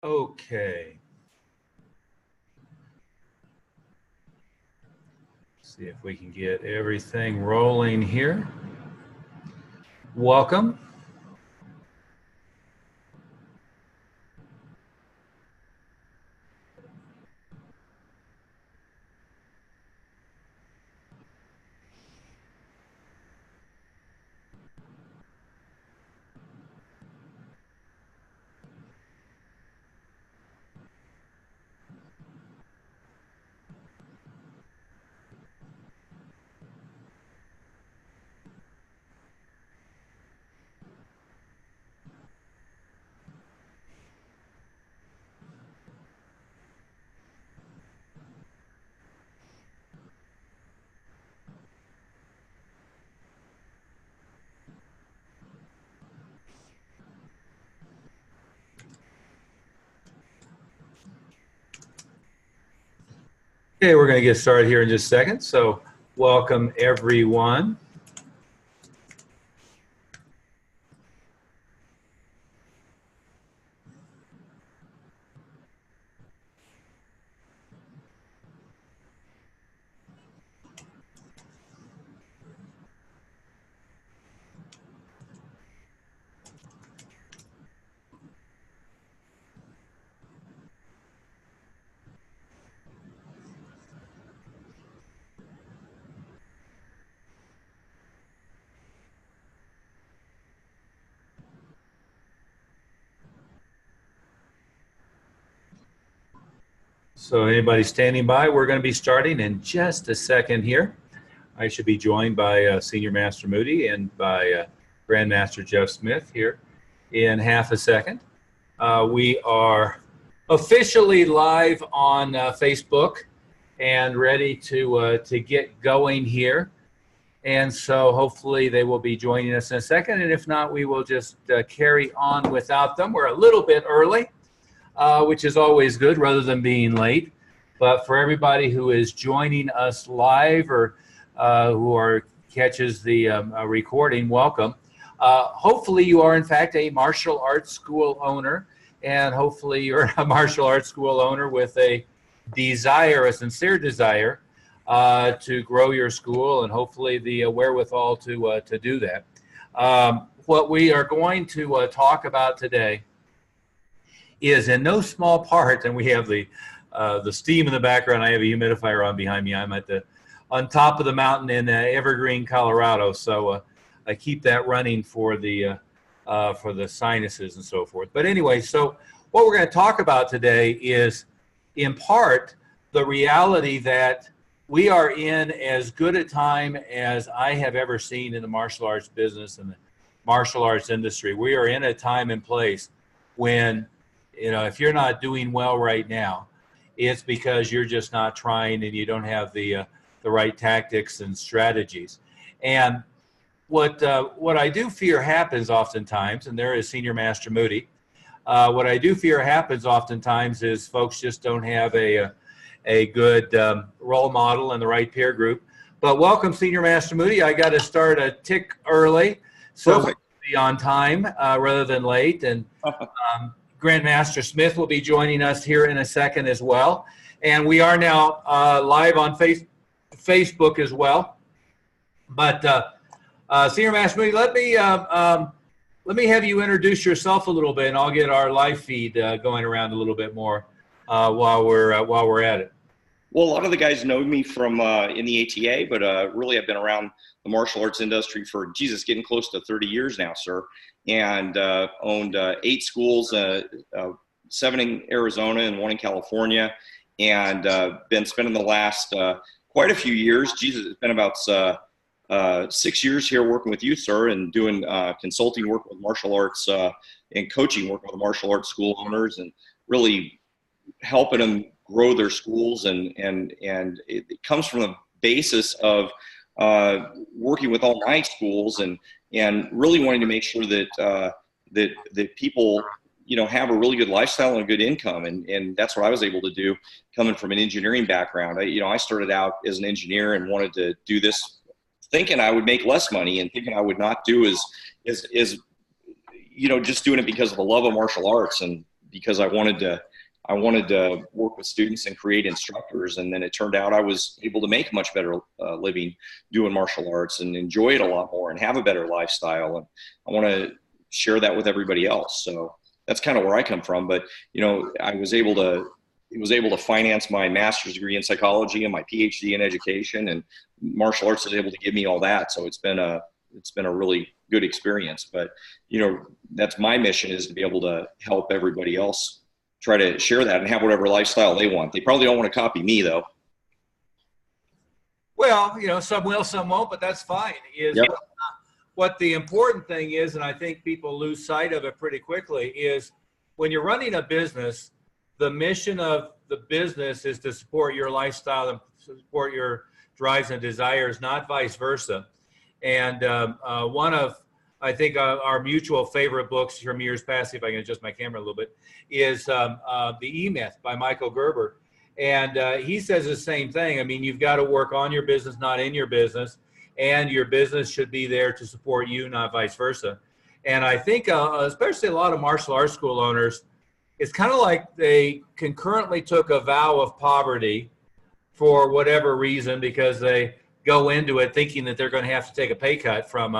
Okay. See if we can get everything rolling here. Welcome. Okay, we're going to get started here in just a second. So welcome everyone. So anybody standing by, we're going to be starting in just a second here. I should be joined by Senior Master Moody and by Grandmaster Jeff Smith here in half a second. We are officially live on Facebook and ready to get going here. And so hopefully they will be joining us in a second. And if not, we will just carry on without them. We're a little bit early, which is always good rather than being late. But for everybody who is joining us live or who catches the recording, welcome. Hopefully you are in fact a martial arts school owner, and hopefully you're a martial arts school owner with a sincere desire to grow your school, and hopefully the wherewithal to do that. What we are going to talk about today is in no small part, and we have the steam in the background. I have a humidifier on behind me. I'm on top of the mountain in Evergreen, Colorado, so I keep that running for the sinuses and so forth. But anyway, so what we're going to talk about today is, in part, the reality that we are in as good a time as I have ever seen in the martial arts business and the martial arts industry. We are in a time and place when, if you're not doing well right now, it's because you're just not trying and you don't have the right tactics and strategies. And what I do fear happens oftentimes, and there is Senior Master Moody, what I do fear happens oftentimes is folks just don't have a good role model and the right peer group. But welcome, Senior Master Moody. I got to start a tick early, so we'll be on time rather than late. And Grandmaster Smith will be joining us here in a second as well. And we are now live on Facebook as well. But Senior Master Moody, let me have you introduce yourself a little bit, and I'll get our live feed going around a little bit more while we're at it. Well, a lot of the guys know me from in the ATA, but really I've been around the martial arts industry for, getting close to 30 years now, sir. And owned 8 schools, 7 in Arizona and 1 in California, and been spending the last quite a few years. It's been about 6 years here working with you, sir, and doing consulting work with martial arts and coaching work with martial arts school owners, and really helping them grow their schools. And it comes from the basis of working with all 9 schools and really wanting to make sure that that people have a really good lifestyle and a good income, and that's what I was able to do coming from an engineering background. I started out as an engineer and wanted to do this thinking I would make less money and thinking I would not do as just doing it because of the love of martial arts. And because I wanted to work with students and create instructors. And then it turned out I was able to make a much better living doing martial arts and enjoy it a lot more and have a better lifestyle. And I want to share that with everybody else. So that's kind of where I come from. But, I was able to finance my master's degree in psychology and my PhD in education, and martial arts is able to give me all that. So it's been a really good experience. But, that's my mission, is to be able to help everybody else try to share that and have whatever lifestyle they want. They probably don't want to copy me, though. Well, some will, some won't, but that's fine. Yep. What the important thing is, and I think people lose sight of it pretty quickly, is when you're running a business, the mission of the business is to support your lifestyle and support your drives and desires, not vice versa. And one of, I think, our mutual favorite books from years past, if I can adjust my camera a little bit, is The E-Myth by Michael Gerber. And he says the same thing. I mean, you've got to work on your business, not in your business. And your business should be there to support you, not vice versa. And I think, especially a lot of martial arts school owners, it's kind of like they concurrently took a vow of poverty for whatever reason, because they go into it thinking that they're going to have to take a pay cut from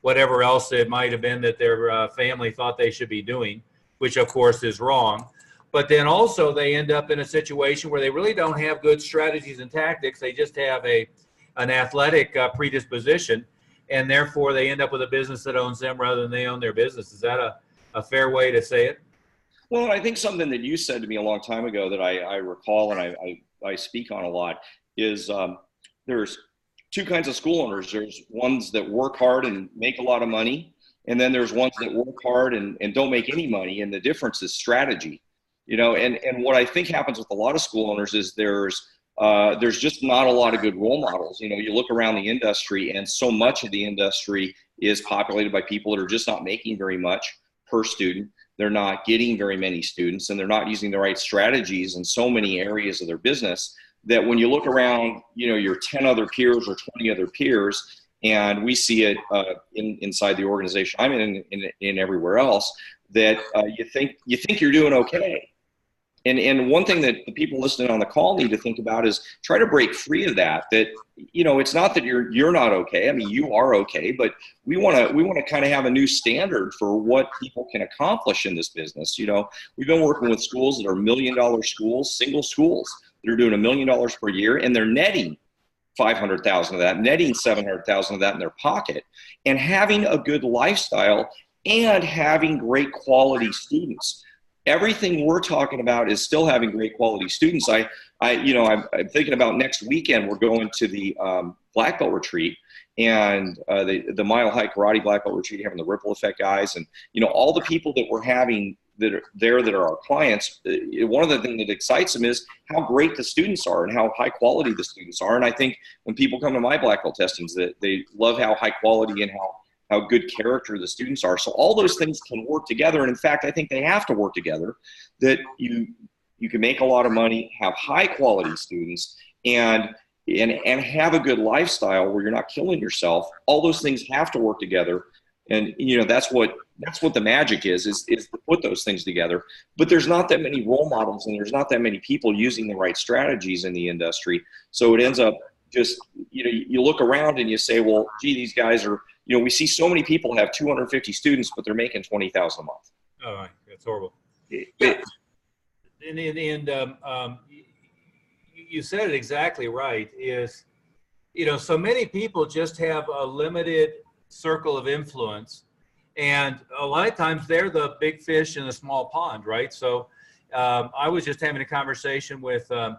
whatever else it might have been that their family thought they should be doing, which of course is wrong. But then also they end up in a situation where they really don't have good strategies and tactics. They just have an athletic predisposition, and therefore they end up with a business that owns them rather than they own their business. Is that a fair way to say it? Well, I think something that you said to me a long time ago that I recall and I speak on a lot is there's two kinds of school owners. There's ones that work hard and make a lot of money, and then there's ones that work hard and don't make any money, and the difference is strategy. And what I think happens with a lot of school owners is there's just not a lot of good role models. You look around the industry, and so much of the industry is populated by people that are just not making very much per student. They're not getting very many students, and they're not using the right strategies in so many areas of their business that when you look around, your 10 other peers or 20 other peers, and we see it inside the organization I'm in everywhere else, that you think you're doing okay. And one thing that the people listening on the call need to think about is try to break free of that. That it's not that you're not okay. I mean, you are okay, but we want to kind of have a new standard for what people can accomplish in this business. We've been working with schools that are $1 million schools, single schools that are doing $1 million per year, and they're netting 500,000 of that, netting 700,000 of that in their pocket, and having a good lifestyle and having great quality students. Everything we're talking about is still having great quality students. I'm thinking about next weekend. We're going to the black belt retreat, and the Mile High Karate black belt retreat, having the ripple effect guys, and all the people that we're having that are there that are our clients. One of the things that excites them is how great the students are and how high quality the students are. And I think when people come to my black belt testings, that they love how high quality and how good character the students are. So all those things can work together. And in fact, I think they have to work together, that you can make a lot of money, have high quality students, and have a good lifestyle where you're not killing yourself. All those things have to work together. And that's what the magic is to put those things together. But there's not that many role models, and there's not that many people using the right strategies in the industry. So it ends up just, you look around and you say, well, gee, these guys are, we see so many people have 250 students, but they're making $20,000 a month. Oh, that's horrible. You said it exactly right. Is, so many people just have a limited circle of influence, and a lot of times they're the big fish in a small pond, right? So I was just having a conversation with a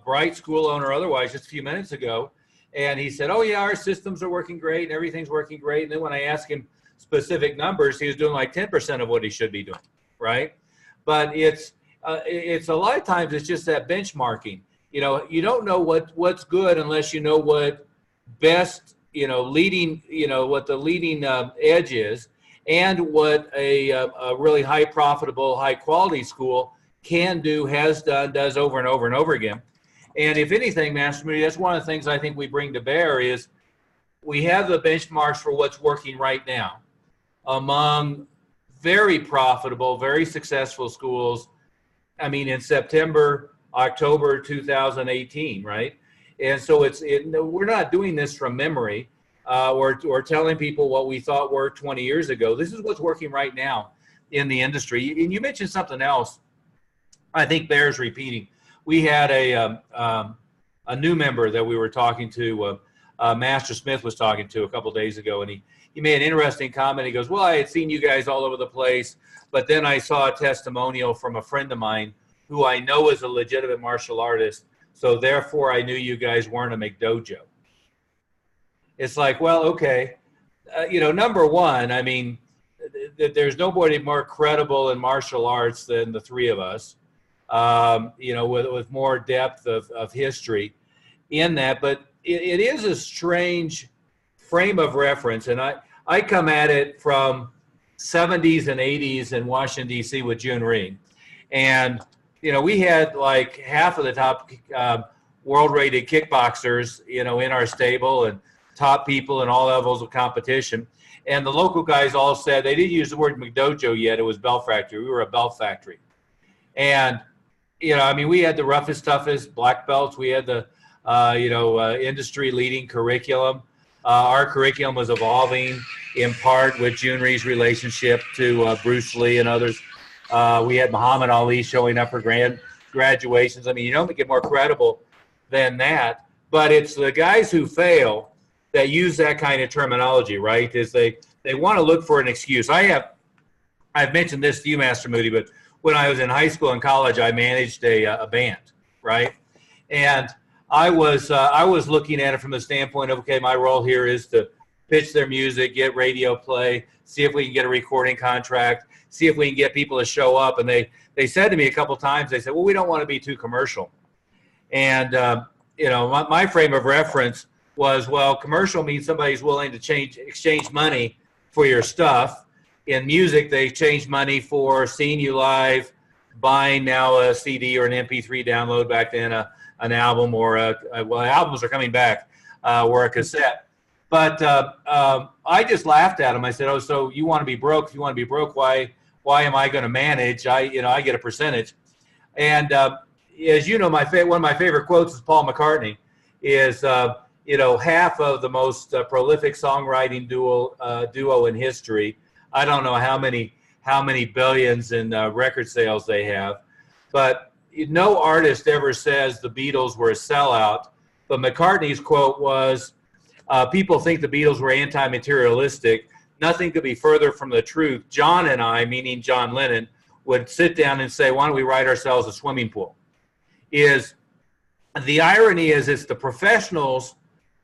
bright school owner otherwise just a few minutes ago, and he said, oh yeah, our systems are working great and everything's working great. And then when I asked him specific numbers, he was doing like 10% of what he should be doing, right? But it's a lot of times it's just that benchmarking. You don't know what's good unless you know what best, leading, what the leading edge is, and what a really high profitable, high quality school can do, has done, does over and over and over again. And if anything, Master Moody, that's one of the things I think we bring to bear is we have the benchmarks for what's working right now among very profitable, very successful schools. I mean, in September, October 2018, right? And so we're not doing this from memory or telling people what we thought worked 20 years ago. This is what's working right now in the industry. And you mentioned something else I think bears repeating. We had a new member that we were talking to, Master Smith was talking to a couple days ago, and he made an interesting comment. He goes, well, I had seen you guys all over the place, but then I saw a testimonial from a friend of mine who I know is a legitimate martial artist, so therefore I knew you guys weren't a McDojo. It's like, well, okay, number one, I mean, there's nobody more credible in martial arts than the three of us, with more depth of history in that, but it is a strange frame of reference, and I come at it from 70s and 80s in Washington, D.C. with June Ring. And, we had like half of the top world-rated kickboxers, in our stable, and top people in all levels of competition. And the local guys all said, they didn't use the word McDojo yet, it was belt factory. We were a belt factory. And, we had the roughest, toughest black belts. We had the, industry-leading curriculum. Our curriculum was evolving in part with June Ree's relationship to Bruce Lee and others. We had Muhammad Ali showing up for graduations. I mean, you don't get more credible than that. But it's the guys who fail that use that kind of terminology, right? Is they want to look for an excuse. I've mentioned this to you, Master Moody, but when I was in high school and college, I managed a band, right? And I was looking at it from the standpoint of, okay, my role here is to pitch their music, get radio play, see if we can get a recording contract, see if we can get people to show up. And they said to me a couple times, they said, well, we don't want to be too commercial. And, my frame of reference was, well, commercial means somebody's willing to exchange money for your stuff. In music, they exchange money for seeing you live, buying now a CD or an MP3 download, back then an album, or albums are coming back, or a cassette. But I just laughed at him. I said, oh, so you want to be broke? If you want to be broke, why am I going to manage? I get a percentage. And as you know, one of my favorite quotes is Paul McCartney, is half of the most prolific songwriting duo in history. I don't know how many billions in record sales they have, but no artist ever says the Beatles were a sellout. But McCartney's quote was, people think the Beatles were anti-materialistic. Nothing could be further from the truth. John and I, meaning John Lennon, would sit down and say, why don't we write ourselves a swimming pool? The irony is it's the professionals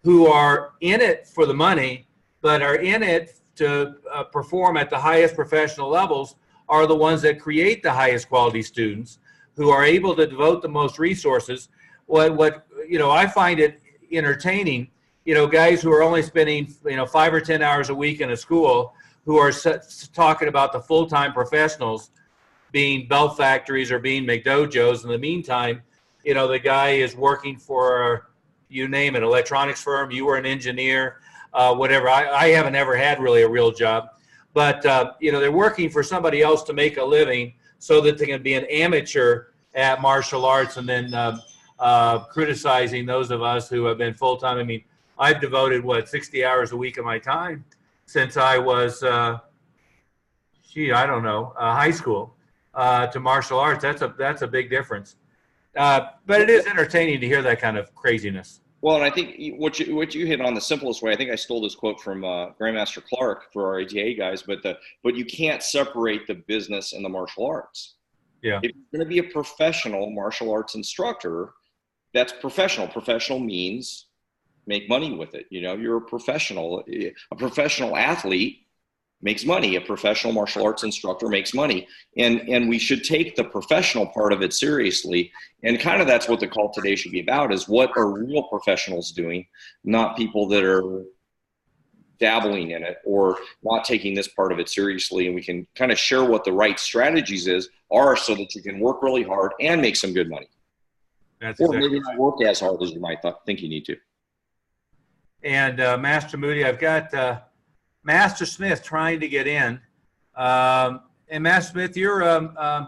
who are in it for the money, but are in it to perform at the highest professional levels, are the ones that create the highest quality students, who are able to devote the most resources. I find it entertaining, guys who are only spending 5 or 10 hours a week in a school, who are talking about the full-time professionals being belt factories or being McDojos. In the meantime, the guy is working for, you name it, electronics firm, you were an engineer, whatever. I haven't ever had really a real job, but they're working for somebody else to make a living so that they can be an amateur at martial arts, and then criticizing those of us who have been full-time. I mean, I've devoted 60 hours a week of my time since I was high school to martial arts. That's a big difference, but it is entertaining to hear that kind of craziness. Well, and I think what you hit on the simplest way. I think I stole this quote from Grandmaster Clark for our ATA guys, but you can't separate the business and the martial arts. Yeah. If you're going to be a professional martial arts instructor, that's professional. Professional means make money with it. You're a professional. A professional athlete makes money. A professional martial arts instructor makes money. And we should take the professional part of it seriously. And kind of that's what the call today should be about, is what are real professionals doing, not people that are dabbling in it or not taking this part of it seriously. And we can kind of share what the right strategies are so that you can work really hard and make some good money. That's or exactly maybe not work as hard as you might think you need to. And Master Moody, I've got Master Smith trying to get in. and Matt Smith, you're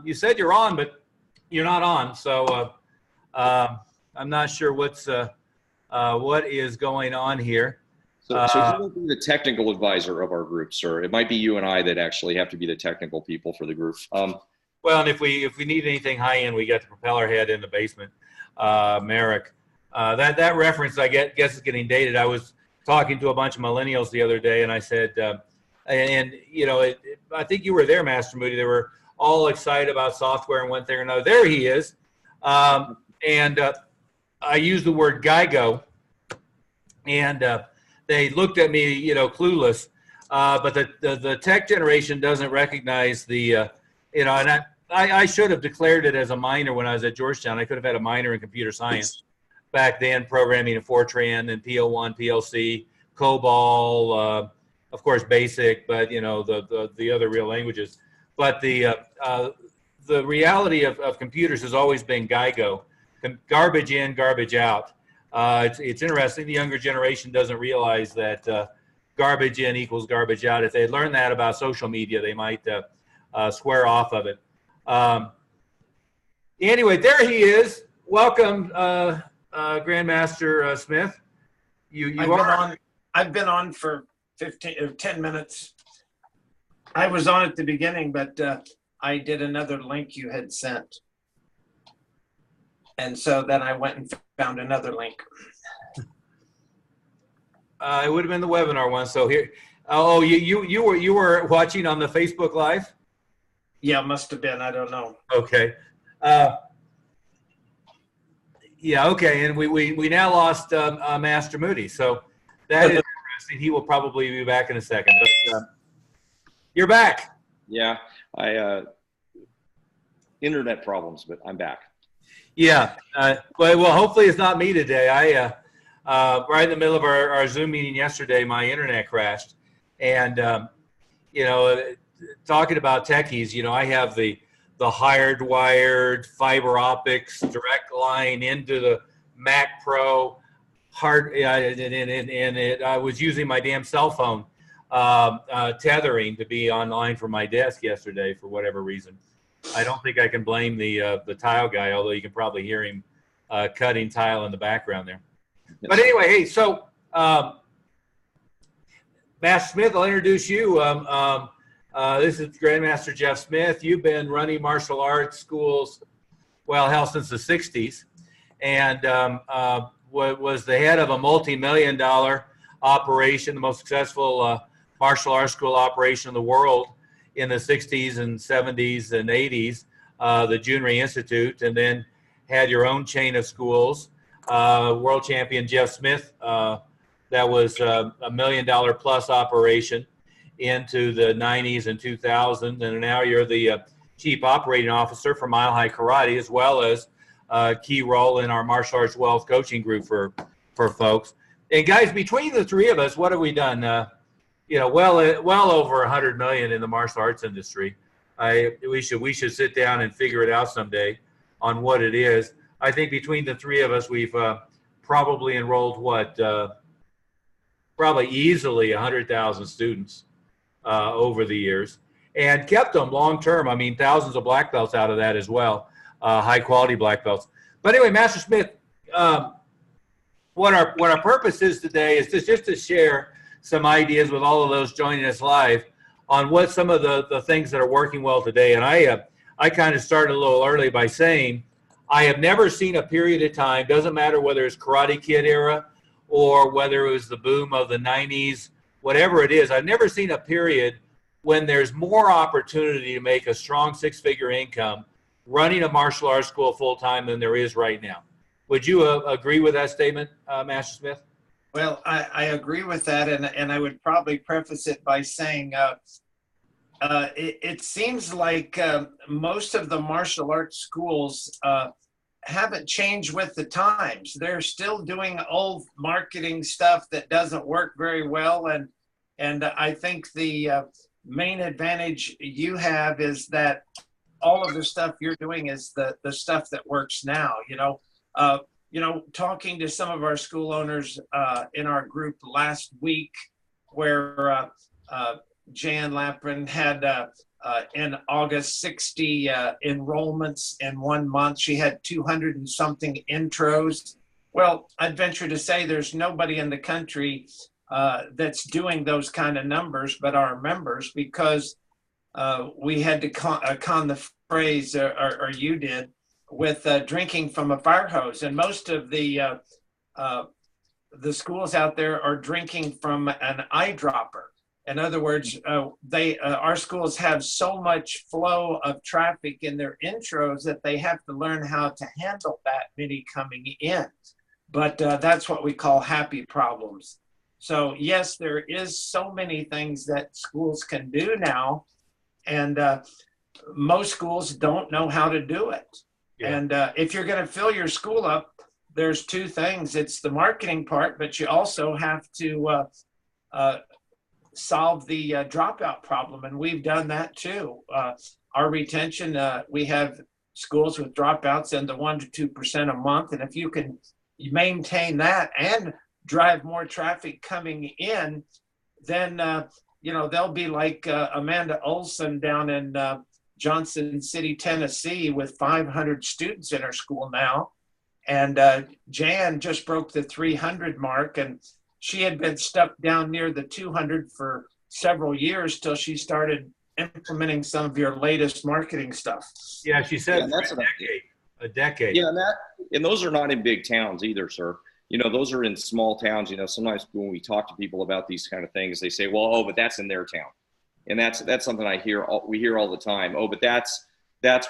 you said you're on, but you're not on. So I'm not sure what is going on here. So who will be the technical advisor of our group, sir? It might be you and I that actually have to be the technical people for the group. Well, and if we need anything high end, we got the propeller head in the basement, Merrick. That reference, I guess, is getting dated. I was talking to a bunch of millennials the other day, and I said, and you know, I think you were there, Master Moody. They were all excited about software and one thing or another. There he is, and I used the word GIGO, and they looked at me, you know, clueless. But the tech generation doesn't recognize the, you know, and I should have declared it as a minor when I was at Georgetown. I could have had a minor in computer science back then, programming in Fortran and PL1, PLC, COBOL, of course, BASIC, but you know the other real languages. But the reality of computers has always been GIGO, garbage in, garbage out. It's interesting. The younger generation doesn't realize that garbage in equals garbage out. If they learned that about social media, they might swear off of it. Anyway, there he is. Welcome, Grandmaster Smith. I've been on for 10 minutes. I was on at the beginning, but I did another link you had sent. And so then I went and found another link. It would have been the webinar one. So here, oh, you were watching on the Facebook Live? Yeah, must have been. I don't know. Okay. Yeah. Okay. And we now lost Master Moody. So that is interesting. He will probably be back in a second. But you're back. Yeah. Internet problems, but I'm back. Yeah. Well, hopefully it's not me today. Right in the middle of our Zoom meeting yesterday, my internet crashed. And, you know, talking about techies, you know, I have the hardwired fiber optics direct line into the Mac Pro and I was using my damn cell phone tethering to be online from my desk yesterday for whatever reason. I don't think I can blame the tile guy, although you can probably hear him cutting tile in the background there. Yes. But anyway, hey, so Master Smith, I'll introduce you. This is Grandmaster Jeff Smith. You've been running martial arts schools, well, hell, since the 60s, and was the head of a multi-million-dollar operation, the most successful martial arts school operation in the world in the 60s and 70s and 80s, the Junri Institute, and then had your own chain of schools. World champion Jeff Smith, that was $1 million plus operation into the 90s and 2000s, and now you're the chief operating officer for Mile High Karate, as well as a key role in our martial arts wealth coaching group for folks. And guys, between the three of us, what have we done? You know, well over 100 million in the martial arts industry. We should sit down and figure it out someday on what it is. I think between the three of us, we've probably enrolled probably easily 100,000 students over the years, and kept them long term. I mean, thousands of black belts out of that as well, high quality black belts. But anyway, Master Smith, what our purpose is today is just to share some ideas with all of those joining us live on what some of the things that are working well today. And I kind of started a little early by saying I have never seen a period of time, doesn't matter whether it's Karate Kid era or whether it was the boom of the 90s, whatever it is, I've never seen a period when there's more opportunity to make a strong six-figure income running a martial arts school full-time than there is right now. Would you agree with that statement, Master Smith? Well, I agree with that, and I would probably preface it by saying it seems like most of the martial arts schools haven't changed with the times. They're still doing old marketing stuff that doesn't work very well, and I think the main advantage you have is that all of the stuff you're doing is the stuff that works now. You know, talking to some of our school owners in our group last week, where Jan Lamprin had in August, 60 enrollments in 1 month. She had 200 and something intros. Well, I'd venture to say there's nobody in the country that's doing those kind of numbers but our members, because we had to con the phrase, or you did, with drinking from a fire hose. And most of the schools out there are drinking from an eyedropper. In other words, our schools have so much flow of traffic in their intros that they have to learn how to handle that many coming in. But that's what we call happy problems. So yes, there is so many things that schools can do now, and most schools don't know how to do it. Yeah. And if you're going to fill your school up, there's two things. It's the marketing part, but you also have to solve the dropout problem, and we've done that too. Our retention, we have schools with dropouts in the 1% to 2% a month, and if you can maintain that and drive more traffic coming in, then they'll be like Amanda Olson down in Johnson City, Tennessee, with 500 students in her school now. And Jan just broke the 300 mark, and she had been stuck down near the 200 for several years till she started implementing some of your latest marketing stuff. Yeah, she said that's a decade. Yeah, and those are not in big towns either, sir. Those are in small towns. Sometimes when we talk to people about these kind of things, they say, well, oh, but that's in their town. And that's something we hear all the time. Oh, but that's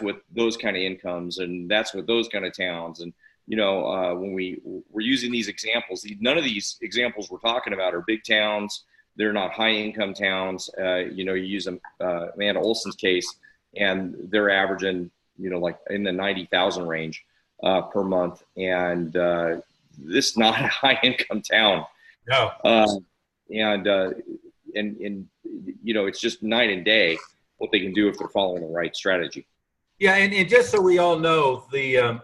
with those kind of incomes, and that's with those kind of towns. And when we're using these examples, none of these examples we're talking about are big towns. They're not high income towns. You use Amanda Olson's case, and they're averaging, like in the 90,000 range per month. And this is not a high income town. No. It's just night and day what they can do if they're following the right strategy. Yeah, and just so we all know, the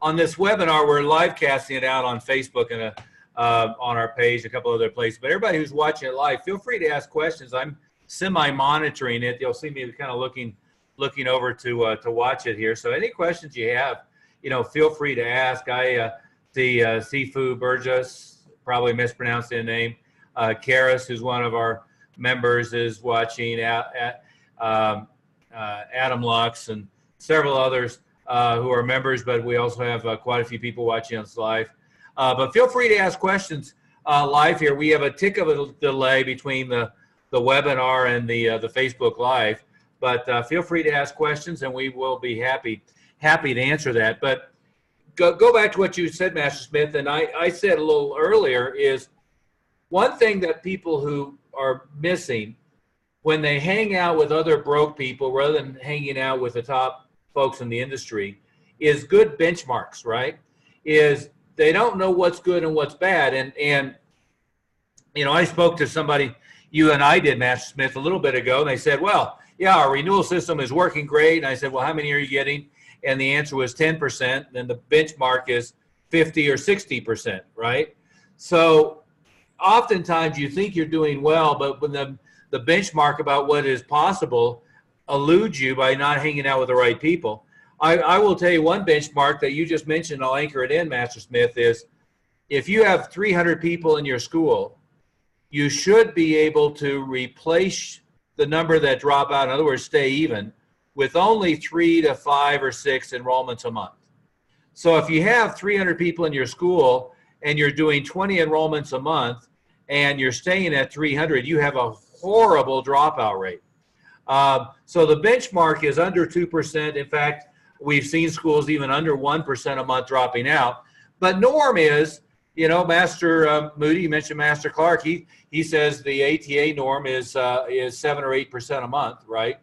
on this webinar, we're live casting it out on Facebook and on our page, a couple other places. But everybody who's watching it live, feel free to ask questions. I'm semi-monitoring it. You'll see me kind of looking over to watch it here. So any questions you have, feel free to ask. I see Sifu Burgess, probably mispronounced the name. Karis, who's one of our members, is watching. Adam Lux and several others who are members, but we also have quite a few people watching us live. But feel free to ask questions live here. We have a tick of a delay between the webinar and the Facebook Live, but feel free to ask questions, and we will be happy to answer that. But go back to what you said, Master Smith, and I said a little earlier, is one thing that people who are missing when they hang out with other broke people rather than hanging out with the top folks in the industry is good benchmarks, right? Is they don't know what's good and what's bad. And I spoke to somebody, you and I did, Master Smith, a little bit ago, and they said, well, yeah, our renewal system is working great. And I said, well, how many are you getting? And the answer was 10%. And the benchmark is 50 or 60%, right? So oftentimes you think you're doing well, but when the benchmark about what is possible eludes you by not hanging out with the right people. I will tell you one benchmark that you just mentioned, I'll anchor it in, Master Smith, is if you have 300 people in your school, you should be able to replace the number that drop out, in other words, stay even, with only 3 to 5 or 6 enrollments a month. So if you have 300 people in your school and you're doing 20 enrollments a month and you're staying at 300, you have a horrible dropout rate. So the benchmark is under 2%. In fact, we've seen schools even under 1% a month dropping out. But norm is, Master Moody, you mentioned Master Clark, he says the ATA norm is 7 or 8% a month, right?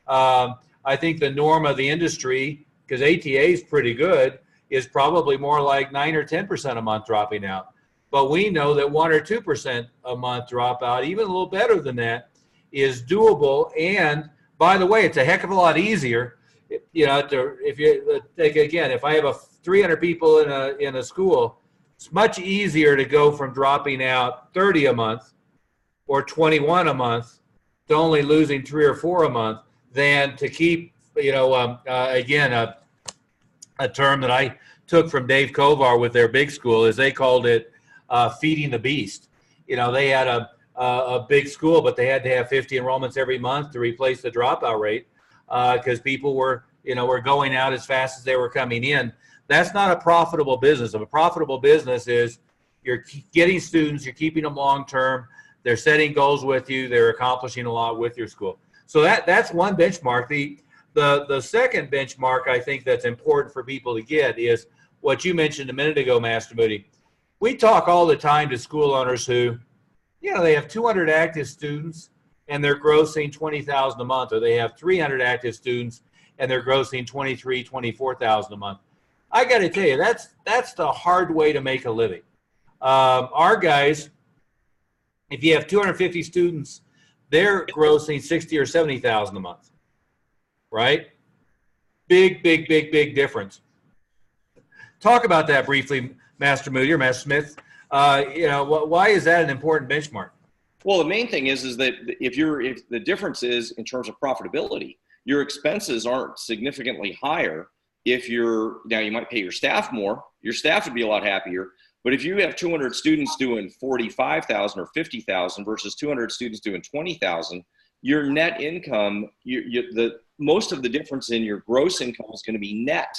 I think the norm of the industry, because ATA is pretty good, is probably more like 9 or 10% a month dropping out. But we know that 1 or 2% a month dropout, even a little better than that, is doable. And by the way, it's a heck of a lot easier. If you take, again, if I have 300 people in a school, it's much easier to go from dropping out 30 a month or 21 a month to only losing 3 or 4 a month than to keep, again, a term that I took from Dave Kovar with their big school is they called it feeding the beast. They had a big school, but they had to have 50 enrollments every month to replace the dropout rate because people were going out as fast as they were coming in. That's not a profitable business. A profitable business is you're getting students, you're keeping them long term, they're setting goals with you, they're accomplishing a lot with your school. So that's one benchmark. The second benchmark I think that's important for people to get is what you mentioned a minute ago, Master Moody. We talk all the time to school owners who, they have 200 active students and they're grossing $20,000 a month, or they have 300 active students and they're grossing $23,000, $24,000 a month. I got to tell you, that's the hard way to make a living. Our guys, if you have 250 students, they're grossing $60,000 or $70,000 a month, right? Big difference. Talk about that briefly, Master Moody or Master Smith. Why is that an important benchmark? Well, the main thing is that if the difference is in terms of profitability, your expenses aren't significantly higher. Now you might pay your staff more, your staff would be a lot happier. But if you have 200 students doing 45,000 or 50,000 versus 200 students doing 20,000, your net income, most of the difference in your gross income is going to be net.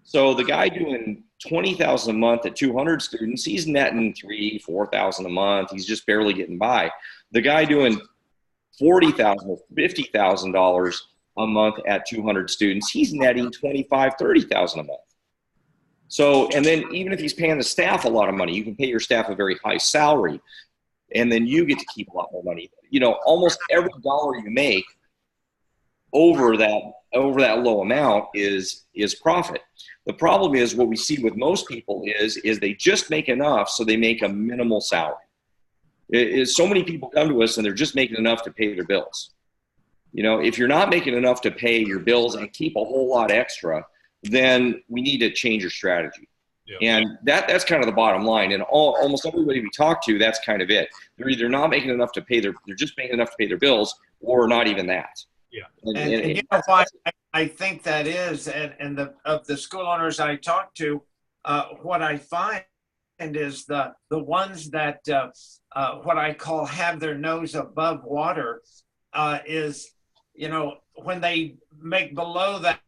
So the guy doing 20,000 a month at 200 students, he's netting $3,000, $4,000 a month. He's just barely getting by. The guy doing $40,000 or $50,000 a month at 200 students, he's netting $25,000, $30,000 a month. So, and then even if he's paying the staff a lot of money, you can pay your staff a very high salary, and then you get to keep a lot more money. Almost every dollar you make over that low amount is profit. The problem is what we see with most people is they just make enough, so they make a minimal salary. So many people come to us and they're just making enough to pay their bills. If you're not making enough to pay your bills and keep a whole lot extra, then we need to change your strategy. Yeah. And that's kind of the bottom line. And almost everybody we talk to, that's kind of it. They're either not making enough to pay they're just making enough to pay their bills, or not even that. Yeah. And you know why I think that is, and of the school owners I talk to, what I find is the ones that what I call have their nose above water is, when they make below that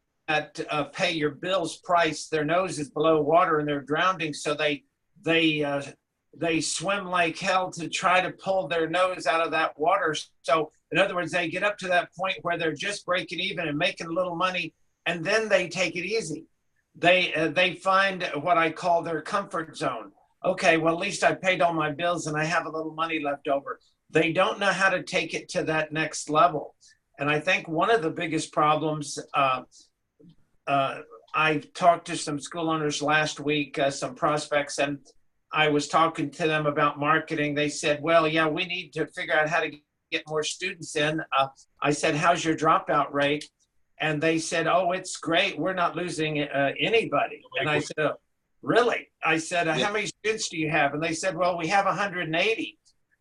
pay your bills price, their nose is below water and they're drowning, so they swim like hell to try to pull their nose out of that water. So in other words, they get up to that point where they're just breaking even and making a little money, and then they take it easy. They find what I call their comfort zone. Okay, well, at least I paid all my bills and I have a little money left over. They don't know how to take it to that next level. And I think one of the biggest problems, I talked to some school owners last week, some prospects, and I was talking to them about marketing. They said, well, yeah, we need to figure out how to get more students in. I said, how's your dropout rate? And they said, oh, it's great. We're not losing anybody. And I said, oh, really? I said, how many students do you have? And they said, well, we have 180.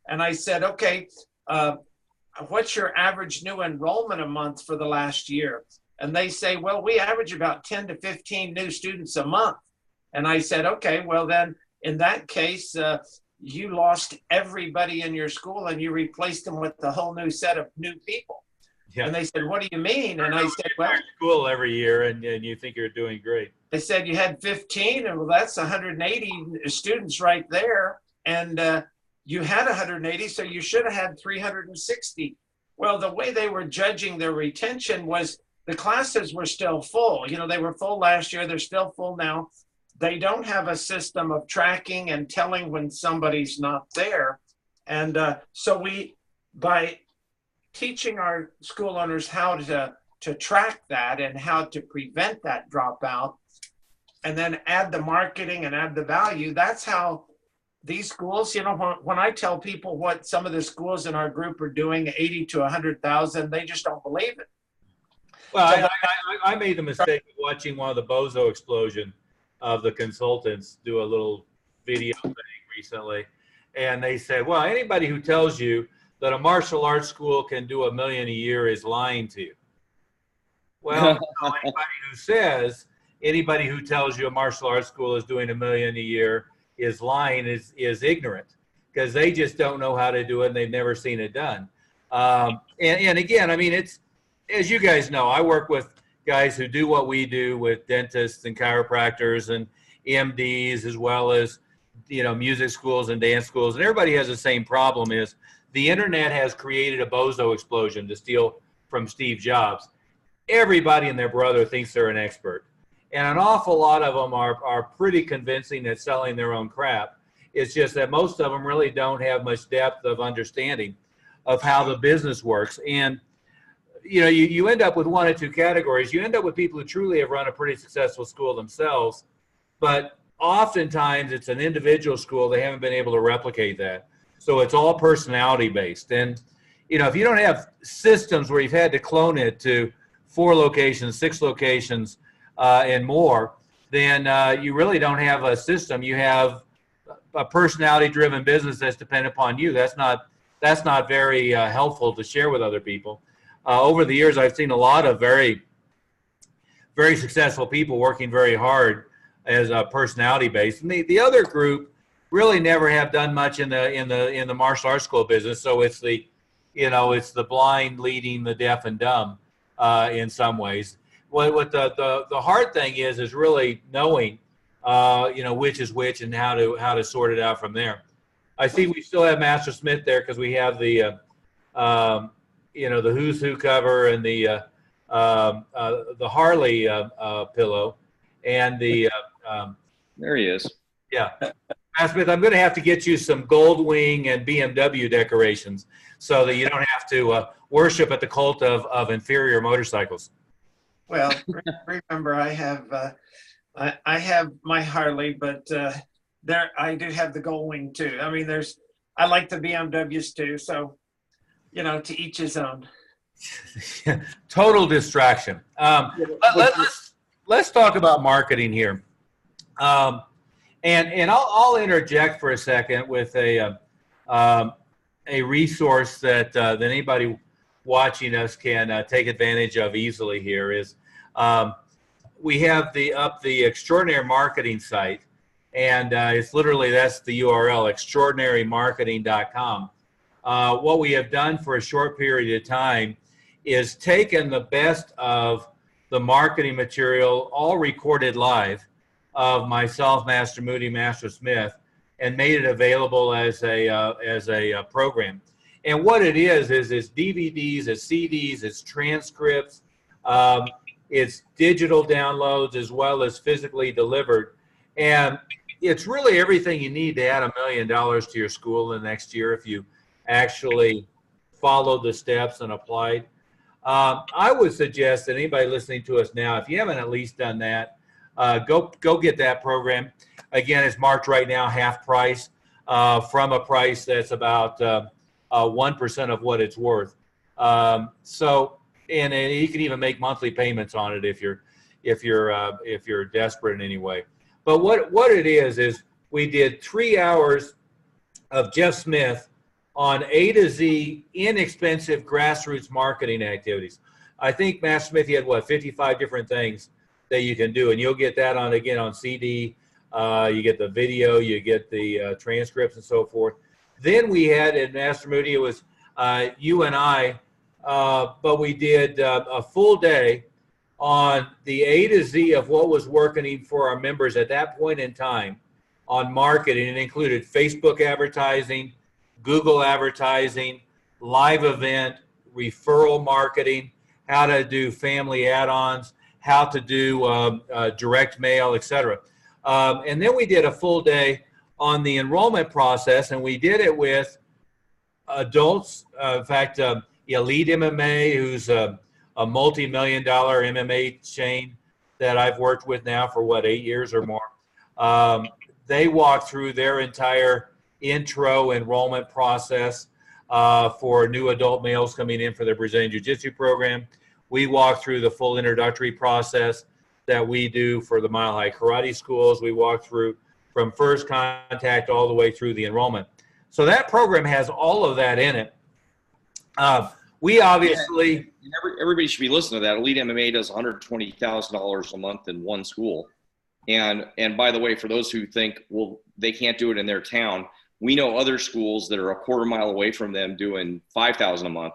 And I said, okay, what's your average new enrollment a month for the last year? And they say, well, we average about 10 to 15 new students a month. And I said, okay, well then in that case, you lost everybody in your school and you replaced them with a whole new set of new people. Yeah. And they said, what do you mean? And I said, well, school every year and you think you're doing great. They said you had 15, and well, that's 180 students right there. And you had 180, so you should have had 360. Well, the way they were judging their retention was the classes were still full. They were full last year. They're still full now. They don't have a system of tracking and telling when somebody's not there. And so by teaching our school owners how to track that and how to prevent that dropout, and then add the marketing and add the value, that's how these schools, when I tell people what some of the schools in our group are doing, 80 to 100,000, they just don't believe it. Well, so I made the mistake of watching one of the bozo explosion of the consultants do a little video thing recently. And they said, well, anybody who tells you that a martial arts school can do $1 million a year is lying to you. Well, anybody who tells you a martial arts school is doing $1 million a year is lying, is ignorant, because they just don't know how to do it and they've never seen it done. And again, I mean, it's, as you guys know, I work with guys who do what we do with dentists and chiropractors and MDs, as well as, you know, music schools and dance schools. And everybody has the same problem: is the internet has created a bozo explosion, to steal from Steve Jobs. Everybody and their brother thinks they're an expert. And an awful lot of them are pretty convincing at selling their own crap. It's just that most of them really don't have much depth of understanding of how the business works. And, you know, you end up with one of two categories. You end up with people who truly have run a pretty successful school themselves, but oftentimes it's an individual school. They haven't been able to replicate that. So it's all personality based. And, you know, if you don't have systems where you've had to clone it to 4 locations, 6 locations, and more, then you really don't have a system. You have a personality-driven business that's dependent upon you. That's not very helpful to share with other people. Over the years, I've seen a lot of very, very successful people working very hard as personality-based. And the other group really never have done much in the martial arts school business. So it's the, you know, it's the blind leading the deaf and dumb in some ways. What the hard thing is really knowing, you know, which is which and how to sort it out from there. I see we still have Master Smith there because we have the, you know, the Who's Who cover and the Harley pillow, and the there he is. Yeah, Master Smith, I'm going to have to get you some Gold Wing and BMW decorations so that you don't have to worship at the cult of inferior motorcycles. Well, remember, I have my Harley, but there I do have the Gold Wing too. I mean, I like the BMWs too. So, you know, to each his own. Total distraction. Let's talk about marketing here. And I'll interject for a second with a resource that anybody watching us can take advantage of easily here. Is we have the Extraordinary Marketing site, and it's literally, that's the URL, extraordinarymarketing.com. What we have done for a short period of time is taken the best of the marketing material, all recorded live, of myself, Master Moody, Master Smith, and made it available as a program. And what it is it's DVDs, it's CDs, it's transcripts, it's digital downloads as well as physically delivered. And it's really everything you need to add $1 million to your school in the next year if you actually followed the steps and applied. I would suggest that anybody listening to us now, if you haven't at least done that, go get that program. Again, it's marked right now half price from a price that's about 1% of what it's worth. So, and you can even make monthly payments on it if you're desperate in any way. But what it is we did 3 hours of Jeff Smith on A to Z inexpensive grassroots marketing activities. I think Master Smith, you had 55 different things that you can do, and you'll get that on CD. You get the video, you get the transcripts and so forth. Then we had in Master Moody, it was you and I, but we did a full day on the A to Z of what was working for our members at that point in time on marketing. It included Facebook advertising, Google advertising, live event, referral marketing, how to do family add-ons, how to do direct mail, etc. And then we did a full day on the enrollment process, and we did it with adults. In fact, Elite MMA, who's a multi-million-dollar MMA chain that I've worked with now for 8 years or more. They walked through their entire intro enrollment process for new adult males coming in for their Brazilian Jiu-Jitsu program. We walked through the full introductory process that we do for the Mile High Karate schools. We walked through from first contact all the way through the enrollment. So that program has all of that in it. We obviously, everybody should be listening to that. Elite MMA does $120,000 a month in one school. And by the way, for those who think, well, they can't do it in their town, we know other schools that are a quarter mile away from them doing $5,000 a month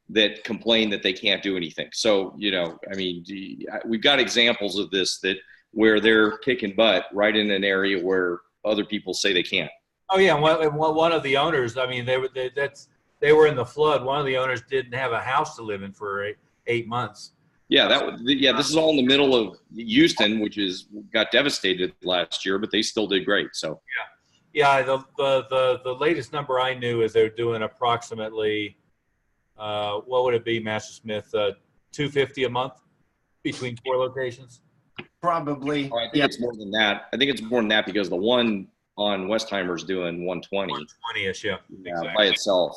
that complain that they can't do anything. So, you know, I mean, we've got examples of this where they're kicking butt right in an area where other people say they can't. Oh yeah, one of the owners, I mean, they were in the flood. One of the owners didn't have a house to live in for 8 months. Yeah, this is all in the middle of Houston, which got devastated last year, but they still did great. So yeah. The latest number I knew is they're doing approximately, what would it be, Master Smith, $250 a month between 4 locations. Probably. I think it's more than that. I think it's more than that because the one on Westheimer's doing 120. 120-ish, yeah, exactly. By itself.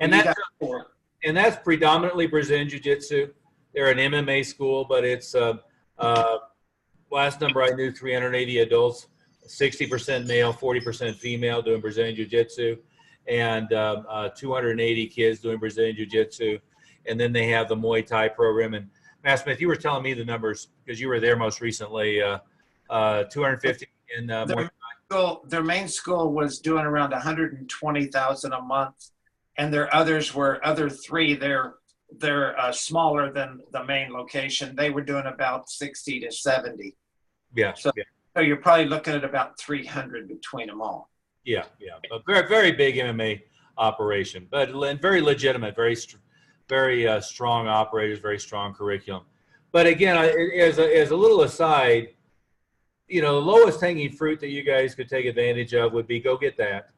And that's predominantly Brazilian Jiu-Jitsu. They're an MMA school, but it's last number I knew, 380 adults, 60% male, 40% female doing Brazilian Jiu-Jitsu, and 280 kids doing Brazilian Jiu-Jitsu. And then they have the Muay Thai program. And Matt Smith, you were telling me the numbers because you were there most recently. 250 in Muay Thai. Their main school was doing around 120,000 a month, and their other 3. They're smaller than the main location. They were doing about 60 to 70. Yeah. So you're probably looking at about 300 between them all. Yeah. A very, very big MMA operation, but very legitimate, very strong operators, very strong curriculum. But again, as a little aside, you know, the lowest hanging fruit that you guys could take advantage of would be go get that.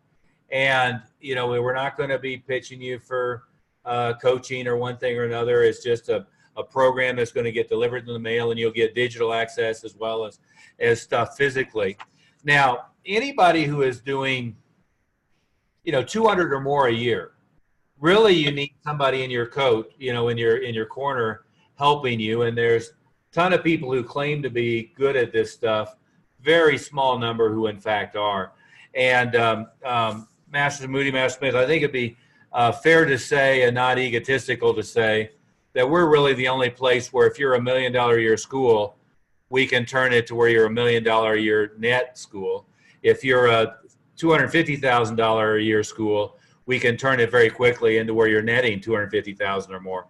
And, you know, we're not going to be pitching you for coaching or one thing or another. It's just a program that's going to get delivered in the mail, and you'll get digital access as well as stuff physically. Now, anybody who is doing, you know, 200 or more a year, really you need somebody in your coat, you know, in your corner helping you. And there's a ton of people who claim to be good at this stuff, very small number who in fact are. And Master Moody, Master Smith, I think it'd be fair to say and not egotistical to say that we're really the only place where if you're $1 million a year school, we can turn it to where you're $1 million a year net school. If you're a $250,000 a year school, we can turn it very quickly into where you're netting $250,000 or more.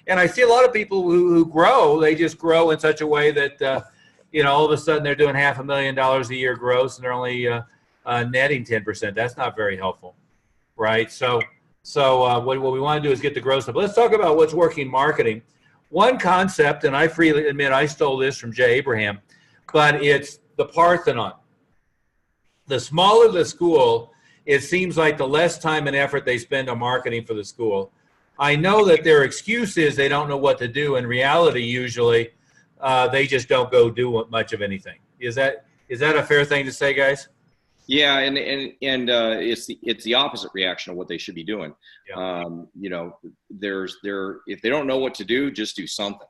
And I see a lot of people who grow, they just grow in such a way that, you know, all of a sudden they're doing $500,000 a year gross and they're only netting 10%. That's not very helpful, right? So what we want to do is get the gross up. Let's talk about what's working marketing. One concept, and I freely admit I stole this from Jay Abraham, but it's the Parthenon. The smaller the school, it seems like the less time and effort they spend on marketing for the school. I know that their excuse is they don't know what to do. In reality, usually, they just don't go do much of anything. Is that a fair thing to say, guys? Yeah, and it's the opposite reaction of what they should be doing. Yeah. You know, if they don't know what to do, just do something.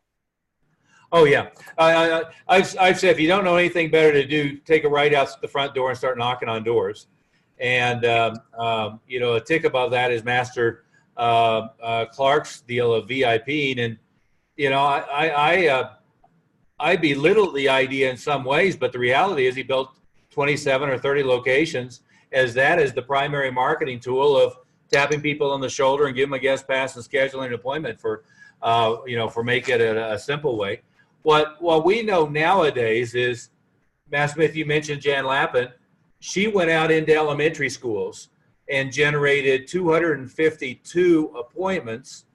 Oh yeah, I've said if you don't know anything better to do, take a right out the front door and start knocking on doors. And you know, a tick above that is Master Clark's deal of VIPing, and you know, I belittle the idea in some ways, but the reality is he built 27 or 30 locations as that is the primary marketing tool of tapping people on the shoulder and give them a guest pass and scheduling an appointment for, you know, for make it a simple way. What we know nowadays is, Matt Smith, you mentioned Jan Lappin. She went out into elementary schools and generated 252 appointments,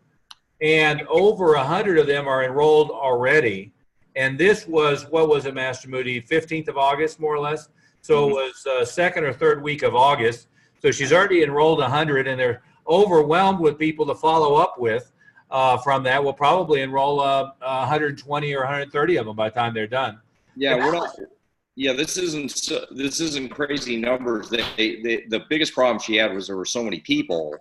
and over 100 of them are enrolled already. And this was, what was it, Master Moody, 15th of August, more or less? So it was second or third week of August. So she's already enrolled 100, and they're overwhelmed with people to follow up with from that. We'll probably enroll 120 or 130 of them by the time they're done. Yeah, we're not. Yeah, this isn't crazy numbers. The biggest problem she had was there were so many people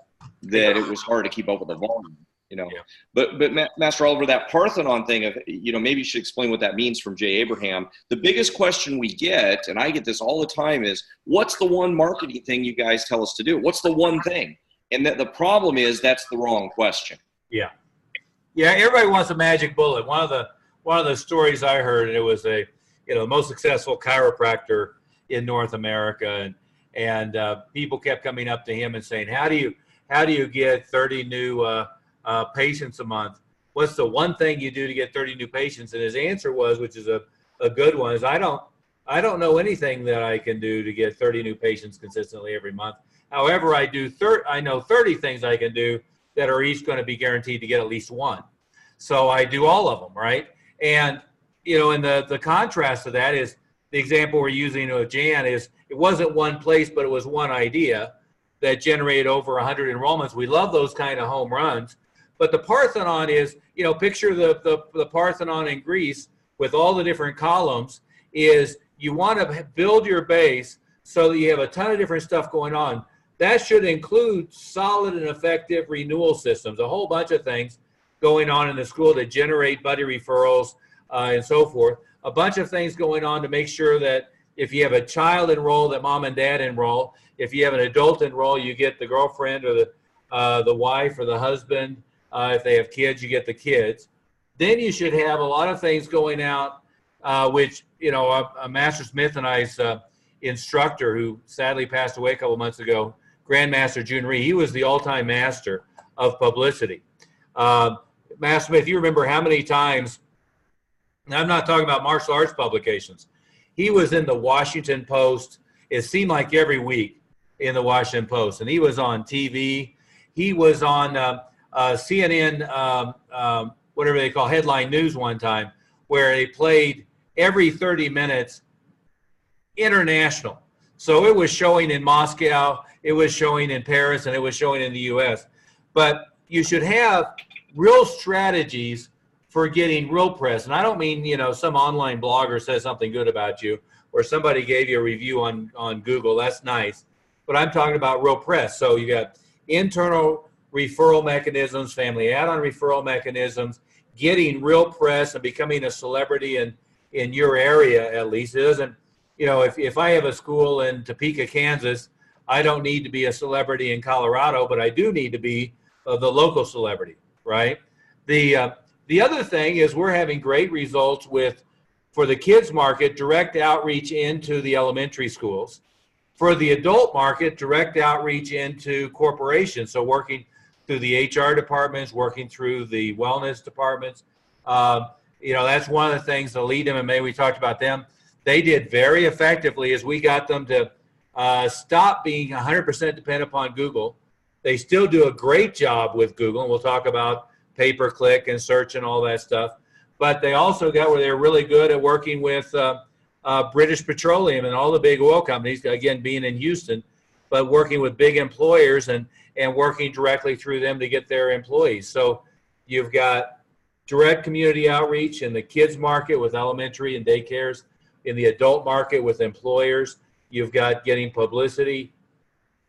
that it was hard to keep up with the volume. You know, yeah. But Master Oliver, that Parthenon thing, you know, maybe you should explain what that means from Jay Abraham. The biggest question we get, and I get this all the time, is what's the one marketing thing you guys tell us to do? What's the one thing? And the problem is that's the wrong question. Yeah. Yeah, everybody wants a magic bullet. One of the stories I heard, and it was the most successful chiropractor in North America, and people kept coming up to him and saying, how do you get 30 new patients a month? What's the one thing you do to get 30 new patients? And his answer was, which is a good one, is I don't know anything that I can do to get 30 new patients consistently every month. However, I know 30 things I can do that are each going to be guaranteed to get at least one. So I do all of them, right? And, and the contrast to that is the example we're using with Jan is it wasn't one place, but it was one idea that generated over 100 enrollments. We love those kind of home runs. But the Parthenon is, picture the Parthenon in Greece with all the different columns is you want to build your base so that you have a ton of different stuff going on. That should include solid and effective renewal systems, a whole bunch of things going on in the school that generate buddy referrals and so forth. A bunch of things going on to make sure that if you have a child enroll, that mom and dad enroll. If you have an adult enroll, you get the girlfriend or the wife or the husband. If they have kids, you get the kids. Then you should have a lot of things going out, which, Master Smith and I's instructor, who sadly passed away a couple months ago, Grandmaster June Rhee, he was the all-time master of publicity. Master Smith, you remember how many times, and I'm not talking about martial arts publications, he was in the Washington Post, it seemed like every week in the Washington Post, and he was on TV, he was on CNN, whatever they call headline news one time, where they played every 30 minutes international. So it was showing in Moscow, it was showing in Paris, and it was showing in the US. But you should have real strategies for getting real press. And I don't mean, some online blogger says something good about you or somebody gave you a review on Google. That's nice. But I'm talking about real press. So you got internal referral mechanisms, family add-on referral mechanisms, getting real press and becoming a celebrity in your area at least. It doesn't, if I have a school in Topeka, Kansas, I don't need to be a celebrity in Colorado, but I do need to be the local celebrity, right? The other thing is we're having great results for the kids market, direct outreach into the elementary schools. For the adult market, direct outreach into corporations. So working through the HR departments, working through the wellness departments. That's one of the things, the lead MMA, we talked about them. They did very effectively as we got them to stop being 100% dependent upon Google. They still do a great job with Google, and we'll talk about pay-per-click and search and all that stuff. But they also got where they're really good at working with British Petroleum and all the big oil companies, again, being in Houston, but working with big employers and working directly through them to get their employees. So you've got direct community outreach in the kids market with elementary and daycares, in the adult market with employers. You've got getting publicity.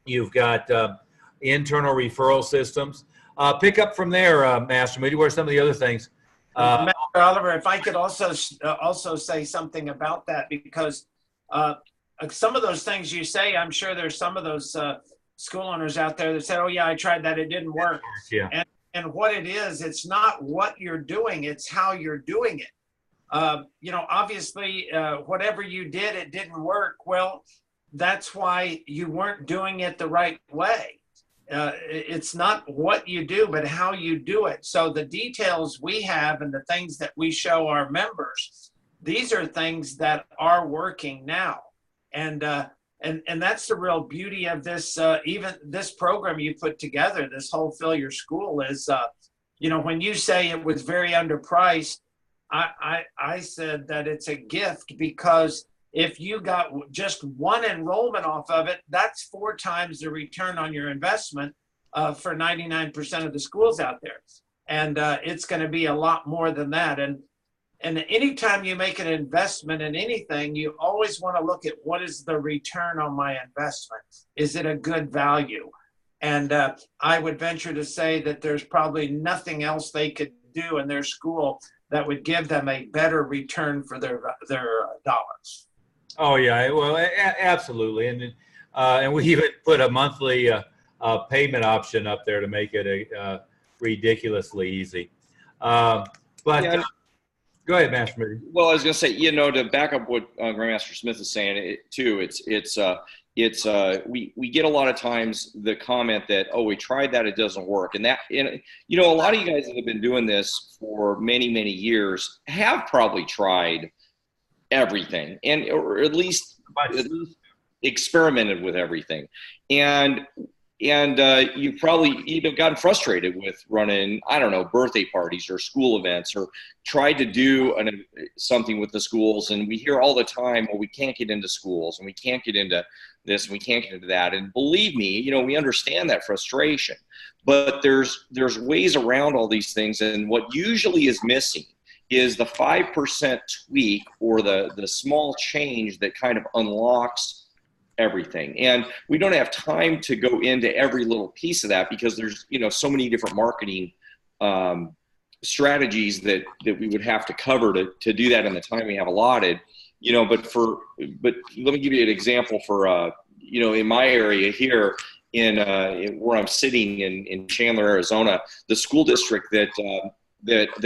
You've got internal referral systems. Pick up from there, Master Moody. What are some of the other things? Master Oliver, if I could also say something about that, because some of those things you say, I'm sure there's some of those school owners out there that said, oh yeah, I tried that, it didn't work. Yeah. And what it is, it's not what you're doing, it's how you're doing it. Obviously, whatever you did, it didn't work. Well, that's why you weren't doing it the right way. It's not what you do, but how you do it. So the details we have and the things that we show our members, these are things that are working now. And that's the real beauty of this, even this program you put together, this whole Fill Your School is, when you say it was very underpriced, I said that it's a gift, because if you got just one enrollment off of it, that's 4 times the return on your investment for 99% of the schools out there. And it's going to be a lot more than that. And anytime you make an investment in anything, you always want to look at what is the return on my investment. Is it a good value? And I would venture to say that there's probably nothing else they could do in their school that would give them a better return for their dollars. Oh yeah, well, absolutely, and we even put a monthly payment option up there to make it ridiculously easy. But Yeah. Go ahead, Master Moody. Well, I was going to say, to back up what Grandmaster Smith is saying, we get a lot of times the comment that, oh, we tried that, it doesn't work. And a lot of you guys that have been doing this for many, many years have probably tried everything, or at least experimented with everything. And you've probably even gotten frustrated with running, I don't know, birthday parties or school events, or tried to do something with the schools. And we hear all the time, well, we can't get into schools, and we can't get into this, and we can't get into that. And believe me, we understand that frustration. But there's ways around all these things. And what usually is missing is the 5% tweak, or the small change that kind of unlocks everything. And we don't have time to go into every little piece of that, because there's so many different marketing strategies that we would have to cover to do that in the time we have allotted. But let me give you an example for in my area here in where I'm sitting in Chandler, Arizona. The school district that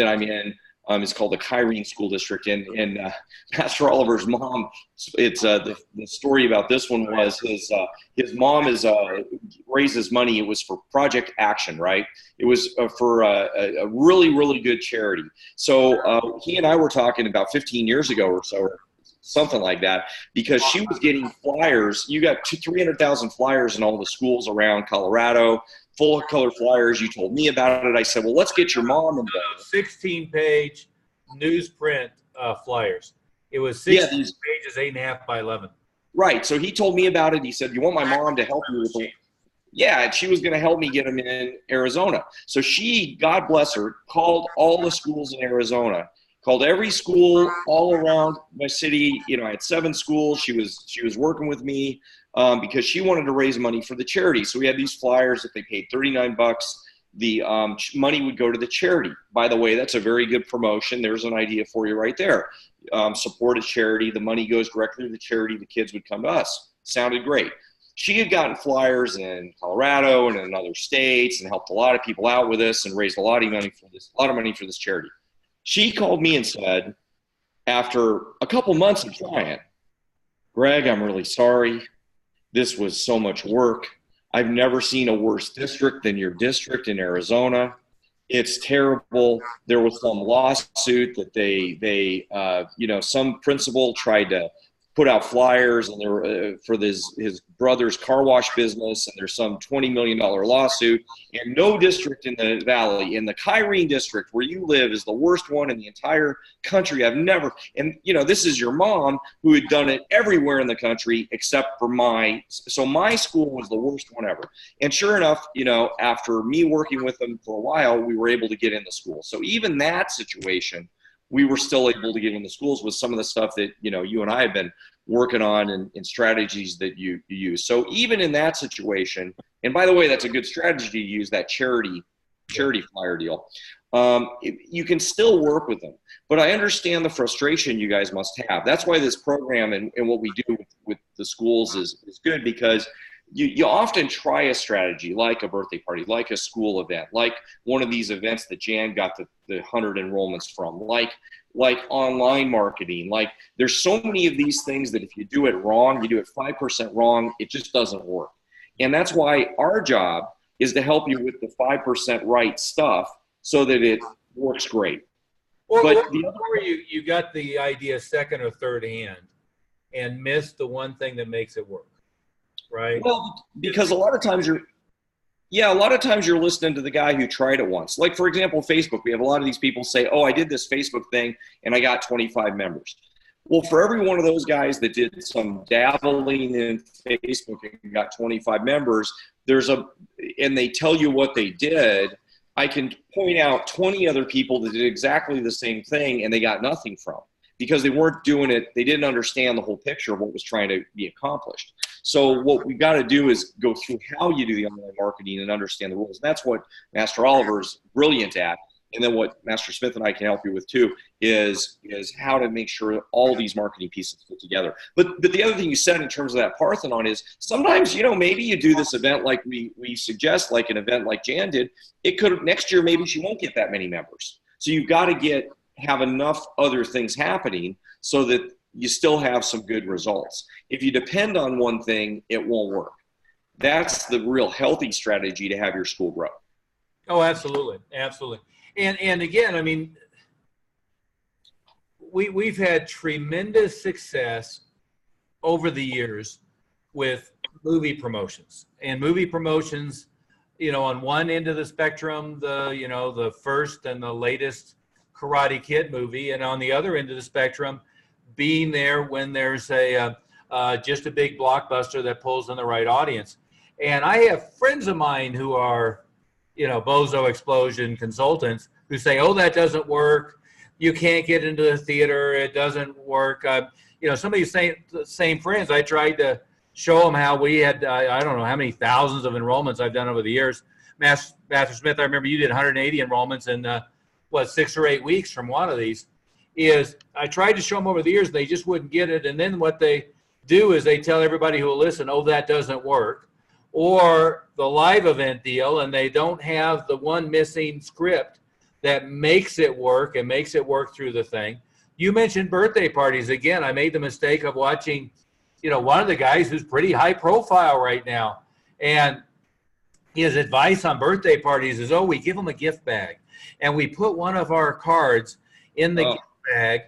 I'm in is called the Kyrene School District, and Pastor Oliver's mom. It's the story about this one was his mom raises money. It was for Project Action, right? It was for a really, really good charity. So he and I were talking about 15 years ago or so, or something like that, because she was getting flyers. You got 300,000 flyers in all the schools around Colorado, full of color flyers. You told me about it. I said, well, let's get your mom involved. 16-page newsprint flyers. It was 16 pages, 8.5 by 11. Right. So he told me about it. He said, you want my mom to help you with it? Yeah, and she was going to help me get them in Arizona. So she, God bless her, called all the schools in Arizona, called every school all around my city. I had 7 schools. She was working with me because she wanted to raise money for the charity. So we had these flyers. If they paid $39, the money would go to the charity. By the way, that's a very good promotion. There's an idea for you right there. Support a charity. The money goes directly to the charity. The kids would come to us. Sounded great. She had gotten flyers in Colorado and in other states and helped a lot of people out with this and raised a lot of money for this charity. She called me and said, after a couple months of trying, Greg, I'm really sorry. This was so much work. I've never seen a worse district than your district in Arizona. It's terrible. There was some lawsuit that they some principal tried to put out flyers, and there for his brother's car wash business, and there's some $20 million lawsuit, and no district in the valley, in the Kyrene district where you live, is the worst one in the entire country. I've never, and this is your mom who had done it everywhere in the country except for my school was the worst one ever. And sure enough, after me working with them for a while, we were able to get in the school. So even that situation, we were still able to get in the schools with some of the stuff that, you and I have been working on and strategies that you use. So even in that situation, and by the way, that's a good strategy to use, that charity flyer deal. You can still work with them, but I understand the frustration you guys must have. That's why this program and what we do with the schools is good, because you often try a strategy like a birthday party, like a school event, like one of these events that Jan got the 100 enrollments from, like online marketing. Like there's so many of these things that if you do it wrong, you do it 5% wrong, it just doesn't work. And that's why our job is to help you with the 5% right stuff so that it works great. Or you got the idea second or third hand and missed the one thing that makes it work. Right. Well, because a lot of times you're listening to the guy who tried it once. Like, for example, Facebook. We have a lot of these people say, oh, I did this Facebook thing and I got 25 members. Well, for every one of those guys that did some dabbling in Facebook and got 25 members, and they tell you what they did, I can point out 20 other people that did exactly the same thing and they got nothing from, because they weren't doing it. They didn't understand the whole picture of what was trying to be accomplished. So what we got to do is go through how you do the online marketing and understand the rules. And that's what Master Oliver is brilliant at. And then what Master Smith and I can help you with too is how to make sure all these marketing pieces fit together. But the other thing you said in terms of that Parthenon is sometimes, maybe you do this event like we suggest, like an event like Jan did. It could next year, maybe she won't get that many members. So you've got to have enough other things happening so that you still have some good results. If you depend on one thing, it won't work. That's the real healthy strategy to have your school grow. Oh, absolutely. Absolutely. And again, I mean, we've had tremendous success over the years with movie promotions. And movie promotions, on one end of the spectrum, the first and the latest Karate Kid movie, and on the other end of the spectrum, being there when there's just a big blockbuster that pulls in the right audience. And I have friends of mine who are bozo explosion consultants who say, oh, that doesn't work. You can't get into the theater. It doesn't work. Some of these same friends, I tried to show them how we had, I don't know how many thousands of enrollments I've done over the years. Master Smith, I remember you did 180 enrollments in, 6 or 8 weeks from one of these. I tried to show them over the years, they just wouldn't get it. And then what they do is they tell everybody who will listen, oh, that doesn't work. Or the live event deal, and they don't have the one missing script that makes it work and makes it work through the thing. You mentioned birthday parties. Again, I made the mistake of watching, one of the guys who's pretty high profile right now. And his advice on birthday parties is, we give them a gift bag. And we put one of our cards in the gift bag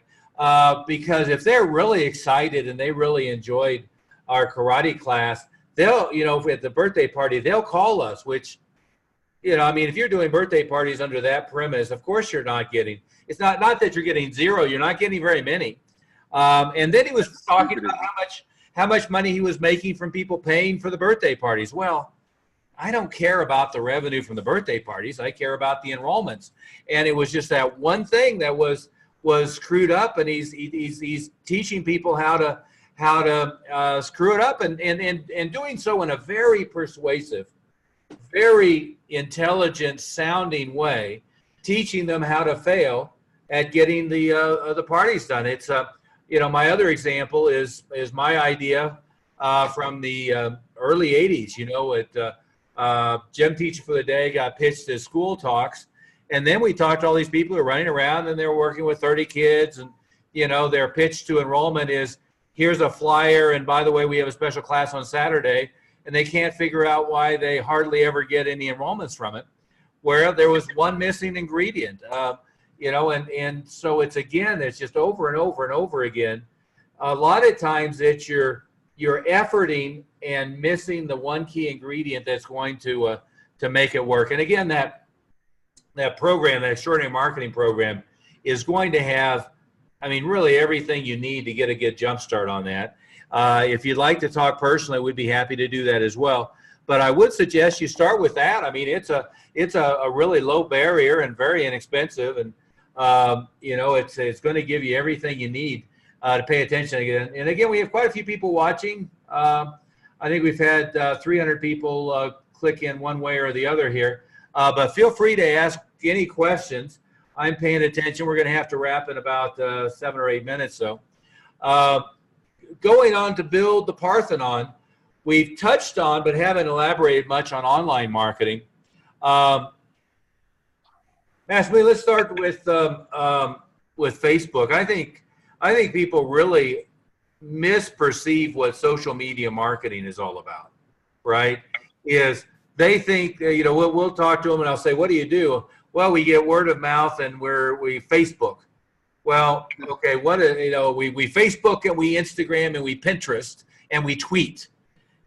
because if they're really excited and they really enjoyed our karate class, they'll, at the birthday party, they'll call us, which, if you're doing birthday parties under that premise, of course you're not getting, it's not that you're getting zero, you're not getting very many. And then he was talking about how much money he was making from people paying for the birthday parties. Well, I don't care about the revenue from the birthday parties. I care about the enrollments. And it was just that one thing that was screwed up, and he's teaching people how to screw it up and doing so in a very persuasive, very intelligent sounding way, teaching them how to fail at getting the parties done. It's my other example is my idea from the early 80s. Gym Teacher for the Day got pitched as school talks, and then we talked to all these people who are running around and they're working with 30 kids, and their pitch to enrollment is, here's a flyer, and by the way, we have a special class on Saturday, and they can't figure out why they hardly ever get any enrollments from it, where there was one missing ingredient. And so it's just over and over and over again. A lot of times it's you're efforting and missing the one key ingredient that's going to make it work. And again, that program, that extraordinary marketing program, is going to have, really everything you need to get a good jump start on that. If you'd like to talk personally, we'd be happy to do that as well. But I would suggest you start with that. It's a really low barrier and very inexpensive, and it's going to give you everything you need to pay attention again. And again, we have quite a few people watching. I think we've had 300 people click in one way or the other here. But feel free to ask any questions. I'm paying attention. We're going to have to wrap in about 7 or 8 minutes. So going on to build the Parthenon, we've touched on but haven't elaborated much on online marketing. Master, let's start with Facebook. I think people really misperceive what social media marketing is all about, right? Is they think, we'll talk to them and I'll say, what do you do? Well, we get word of mouth and we Facebook. Well, okay, we Facebook and we Instagram and we Pinterest and we tweet.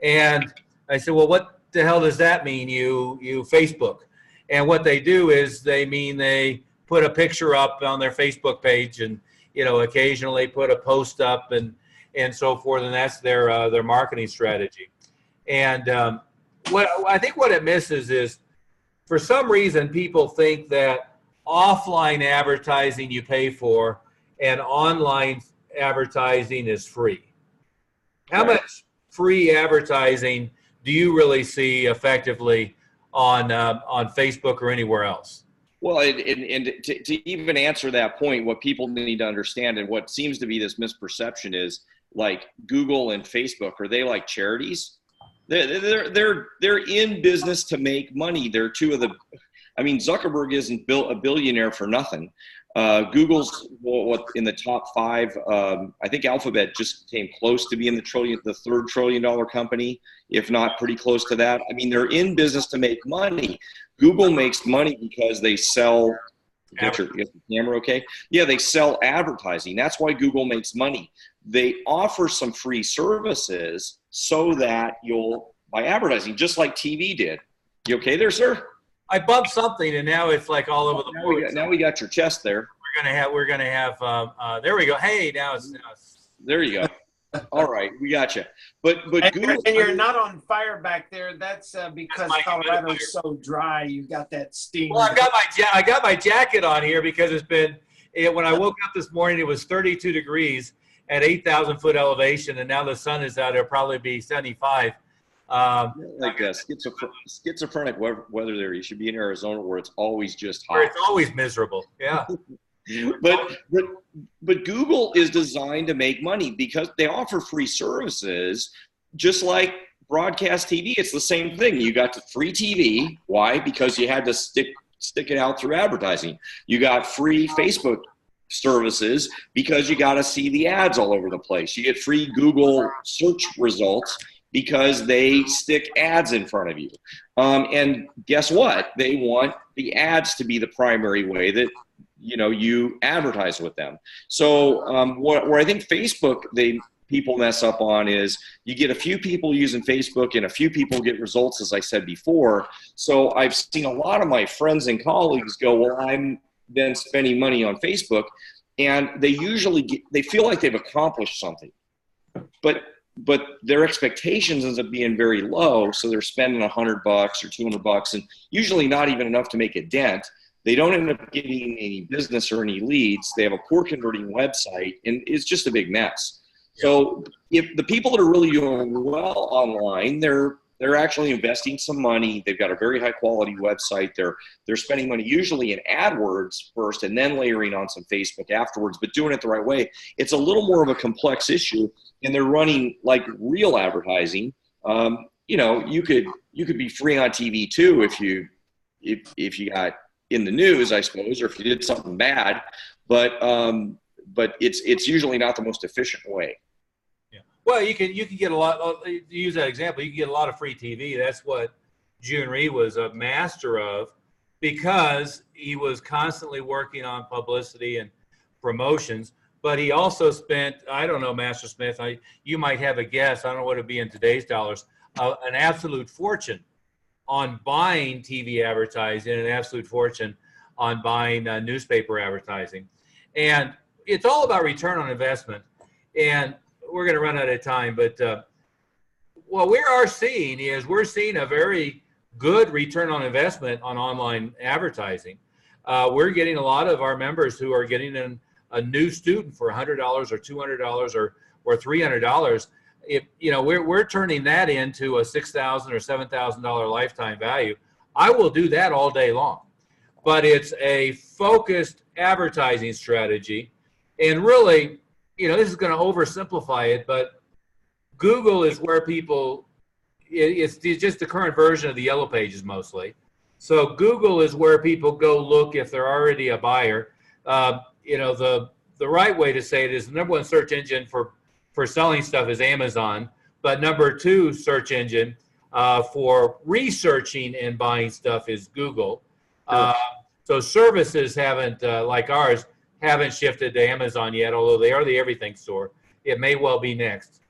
And I said, well, what the hell does that mean, you Facebook? And what they do is they put a picture up on their Facebook page and, occasionally put a post up and so forth. And that's their marketing strategy. And what it misses is, for some reason, people think that offline advertising you pay for and online advertising is free. How much free advertising do you really see effectively on Facebook or anywhere else? Well, and to even answer that point, what people need to understand and what seems to be this misperception is like Google and Facebook, are they like charities? They're in business to make money. They're two of the, I mean, Zuckerberg isn't built a billionaire for nothing. Google's what in the top five. I think Alphabet just came close to being the $3rd trillion company, if not pretty close to that. I mean, they're in business to make money. Google makes money because they sell. Get the camera okay? Yeah, they sell advertising. That's why Google makes money. They offer some free services so that you'll buy advertising, just like TV did. You okay there, sir? I bumped something, and now it's like all over the board. Now we got your chest there. We're gonna have. There we go. Hey, now it's. There you go. All right, we got you. But Google, and you're not on fire back there. That's because Colorado's so dry. You've got that steam. Well, I got my jacket on here because it's been. When I woke up this morning, it was 32 degrees at 8,000 foot elevation, and now the sun is out. It'll probably be 75. Like schizophrenic weather there. You should be in Arizona where it's always just hot. Where it's always miserable. Yeah. But Google is designed to make money because they offer free services, just like broadcast TV. It's the same thing. You got the free TV. Why? Because you had to stick it out through advertising. You got free Facebook services because you got to see the ads all over the place. You get free Google search results because they stick ads in front of you. And guess what? They want the ads to be the primary way that you advertise with them. So where I think Facebook, people mess up on is you get a few people using Facebook and a few people get results, as I said before. So I've seen a lot of my friends and colleagues go, well, I'm then spending money on Facebook, and they usually they feel like they've accomplished something, but their expectations ends up being very low. So they're spending $100 or $200 and usually not even enough to make a dent. They don't end up getting any business or any leads. They have a poor converting website, and it's just a big mess. Yeah. So if the people that are really doing well online, they're actually investing some money. They've got a very high quality website. They're spending money usually in AdWords first and then layering on some Facebook afterwards, but doing it the right way. It's a little more of a complex issue, and they're running like real advertising. You could be free on TV too if you got in the news, I suppose, or if you did something bad, but it's usually not the most efficient way. Yeah. Well, you can get a lot. To use that example, you can get a lot of free TV. That's what June Reed was a master of, because he was constantly working on publicity and promotions. But he also spent, I don't know, Master Smith, you might have a guess. I don't know what it'd be in today's dollars, an absolute fortune on buying TV advertising and an absolute fortune on buying newspaper advertising. And it's all about return on investment. And we're going to run out of time, but what we are seeing is we're seeing a very good return on investment on online advertising. We're getting a lot of our members who are getting a new student for $100 or $200 or $300. If we're turning that into a $6,000 or $7,000 lifetime value, I will do that all day long. But it's a focused advertising strategy, and really, this is going to oversimplify it, but Google is where people. It's just the current version of the Yellow Pages mostly. So Google is where people go look if they're already a buyer. The right way to say it is the number one search engine for selling stuff is Amazon, but number two search engine for researching and buying stuff is Google. Sure. So services haven't, like ours, haven't shifted to Amazon yet, although they are the everything store. It may well be next.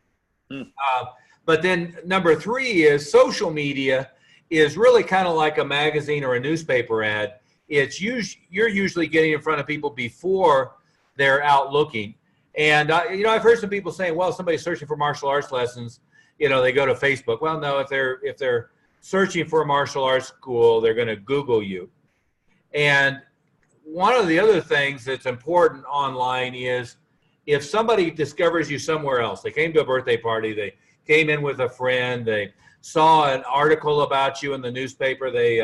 But then number three is social media is really kind of like a magazine or a newspaper ad. You're usually getting in front of people before they're out looking. And, I've heard some people saying, well, somebody's searching for martial arts lessons, they go to Facebook. Well, no, if they're searching for a martial arts school, they're going to Google you. And one of the other things that's important online is if somebody discovers you somewhere else, they came to a birthday party, they came in with a friend, they saw an article about you in the newspaper, they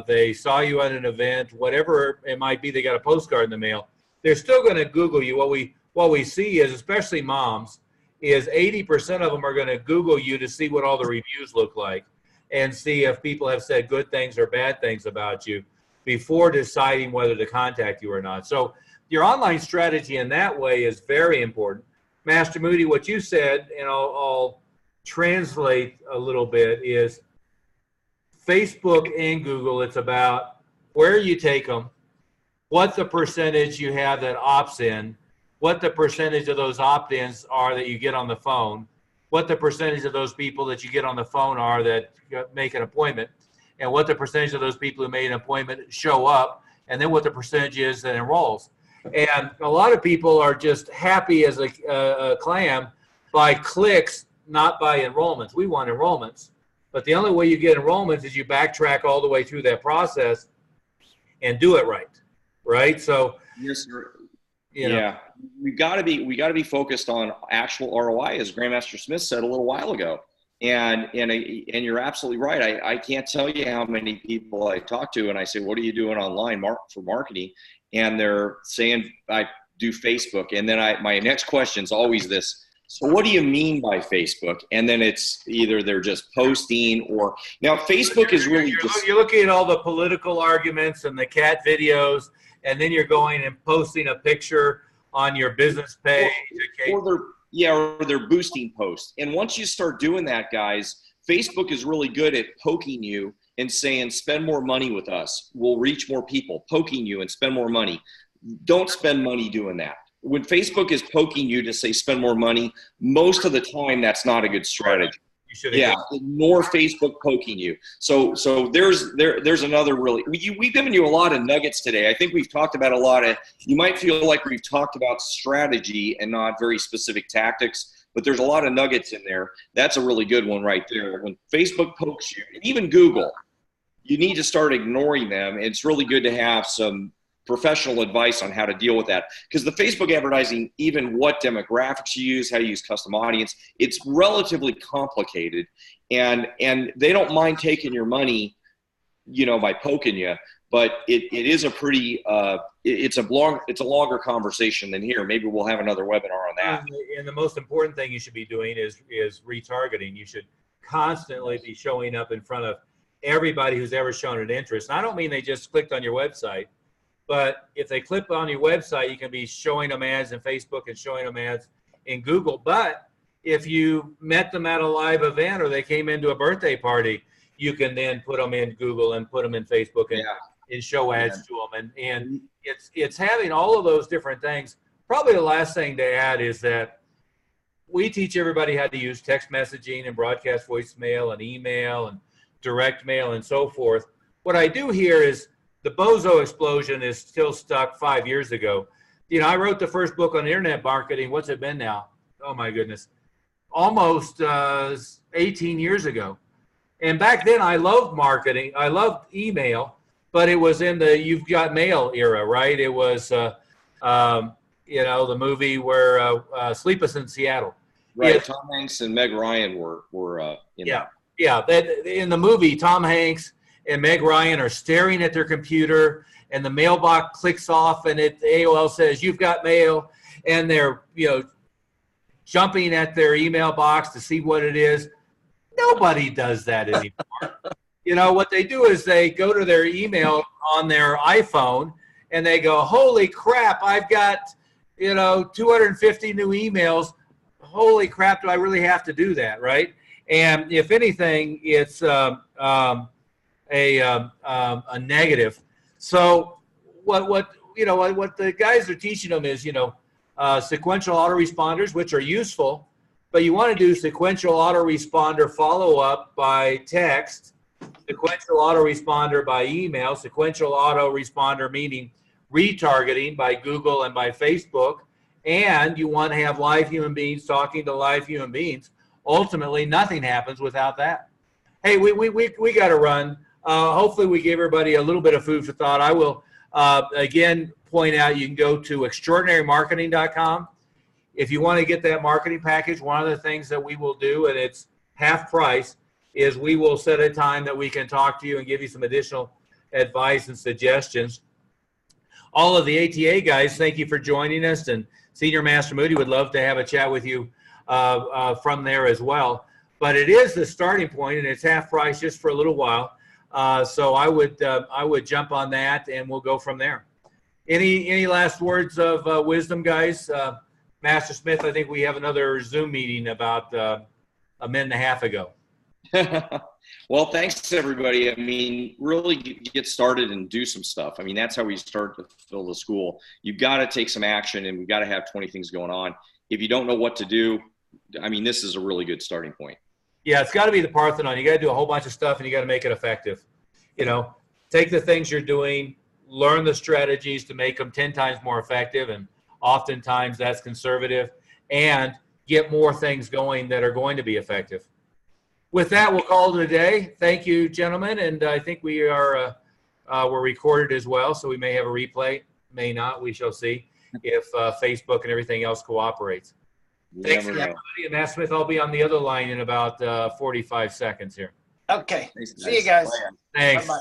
they saw you at an event, whatever it might be, they got a postcard in the mail, they're still going to Google you. What we see is, especially moms, is 80% of them are going to Google you to see what all the reviews look like and see if people have said good things or bad things about you before deciding whether to contact you or not. So your online strategy in that way is very important. Master Moody, what you said, and I'll translate a little bit, is Facebook and Google, it's about where you take them, what the percentage you have that opts in, what the percentage of those opt-ins are that you get on the phone, what the percentage of those people that you get on the phone are that make an appointment, and what the percentage of those people who made an appointment show up, and then what the percentage is that enrolls. And a lot of people are just happy as a clam by clicks, not by enrollments. We want enrollments. But the only way you get enrollments is you backtrack all the way through that process and do it right? So, yes, sir. You know, yeah, we got to be focused on actual ROI, as Grandmaster Smith said a little while ago. And you're absolutely right. I can't tell you how many people I talk to, and I say, "What are you doing online for marketing?" And they're saying, "I do Facebook." And then my next question is always this: "So what do you mean by Facebook?" And then it's either they're just posting, or now Facebook is really you're looking at all the political arguments and the cat videos, and then you're going and posting a picture on your business page. Or they're boosting posts. And once you start doing that, guys, Facebook is really good at poking you and saying, spend more money with us. We'll reach more people. Poking you and spend more money. Don't spend money doing that. When Facebook is poking you to say spend more money, most of the time that's not a good strategy. Ignore Facebook poking you. So there's another really, we've given you a lot of nuggets today. I think we've talked about a lot of, you might feel like we've talked about strategy and not very specific tactics, but there's a lot of nuggets in there. That's a really good one right there. When Facebook pokes you, and even Google, you need to start ignoring them. It's really good to have some professional advice on how to deal with that, because the Facebook advertising, even what demographics you use, how you use custom audience, it's relatively complicated, and they don't mind taking your money, by poking you, but it is a pretty it's a longer conversation than here. Maybe we'll have another webinar on that. And the most important thing you should be doing is retargeting. You should constantly be showing up in front of everybody who's ever shown an interest. And I don't mean they just clicked on your website, but if they click on your website, you can be showing them ads in Facebook and showing them ads in Google. But if you met them at a live event or they came into a birthday party, you can then put them in Google and put them in Facebook and show ads to them. And it's having all of those different things. Probably the last thing to add is that we teach everybody how to use text messaging and broadcast voicemail and email and direct mail and so forth. What I do here is, the bozo explosion is still stuck 5 years ago. I wrote the first book on internet marketing. What's it been now? Oh my goodness. Almost 18 years ago. And back then I loved marketing. I loved email, but it was in the you've got mail era, right? It was, the movie where Sleepless in Seattle. Right. Tom Hanks and Meg Ryan were in that. Yeah. In the movie, Tom Hanks and Meg Ryan are staring at their computer, and the mailbox clicks off, and AOL says, "You've got mail," and they're jumping at their email box to see what it is. Nobody does that anymore. What they do is they go to their email on their iPhone, and they go, "Holy crap! I've got 250 new emails. Holy crap! Do I really have to do that?" Right? And if anything, it's a negative. So what the guys are teaching them is sequential autoresponders, which are useful, but you want to do sequential autoresponder follow-up by text, sequential autoresponder by email, sequential autoresponder meaning retargeting by Google and by Facebook, and you want to have live human beings talking to live human beings. Ultimately, nothing happens without that. Hey, we got to run. Hopefully we gave everybody a little bit of food for thought. I will, again, point out you can go to extraordinarymarketing.com. If you want to get that marketing package, one of the things that we will do, and it's half price, is we will set a time that we can talk to you and give you some additional advice and suggestions. All of the ATA guys, thank you for joining us, and Senior Master Moody would love to have a chat with you from there as well. But it is the starting point, and it's half price just for a little while. So I would jump on that, and we'll go from there. Any last words of wisdom, guys? Master Smith, I think we have another Zoom meeting about a minute and a half ago. Well, thanks everybody. I mean, really get started and do some stuff. I mean, that's how we start to fill the school. You've got to take some action, and we've got to have 20 things going on. If you don't know what to do, I mean, this is a really good starting point. Yeah, it's got to be the Parthenon. You got to do a whole bunch of stuff, and you got to make it effective. You know, take the things you're doing, learn the strategies to make them 10 times more effective, and oftentimes that's conservative, and get more things going that are going to be effective. With that, we'll call it a day. Thank you, gentlemen, and I think we are we're recorded as well, so we may have a replay, may not. We shall see if Facebook and everything else cooperates. Thanks, everybody. And Matt Smith, I'll be on the other line in about 45 seconds here. Okay. See you guys. Thanks. Bye-bye.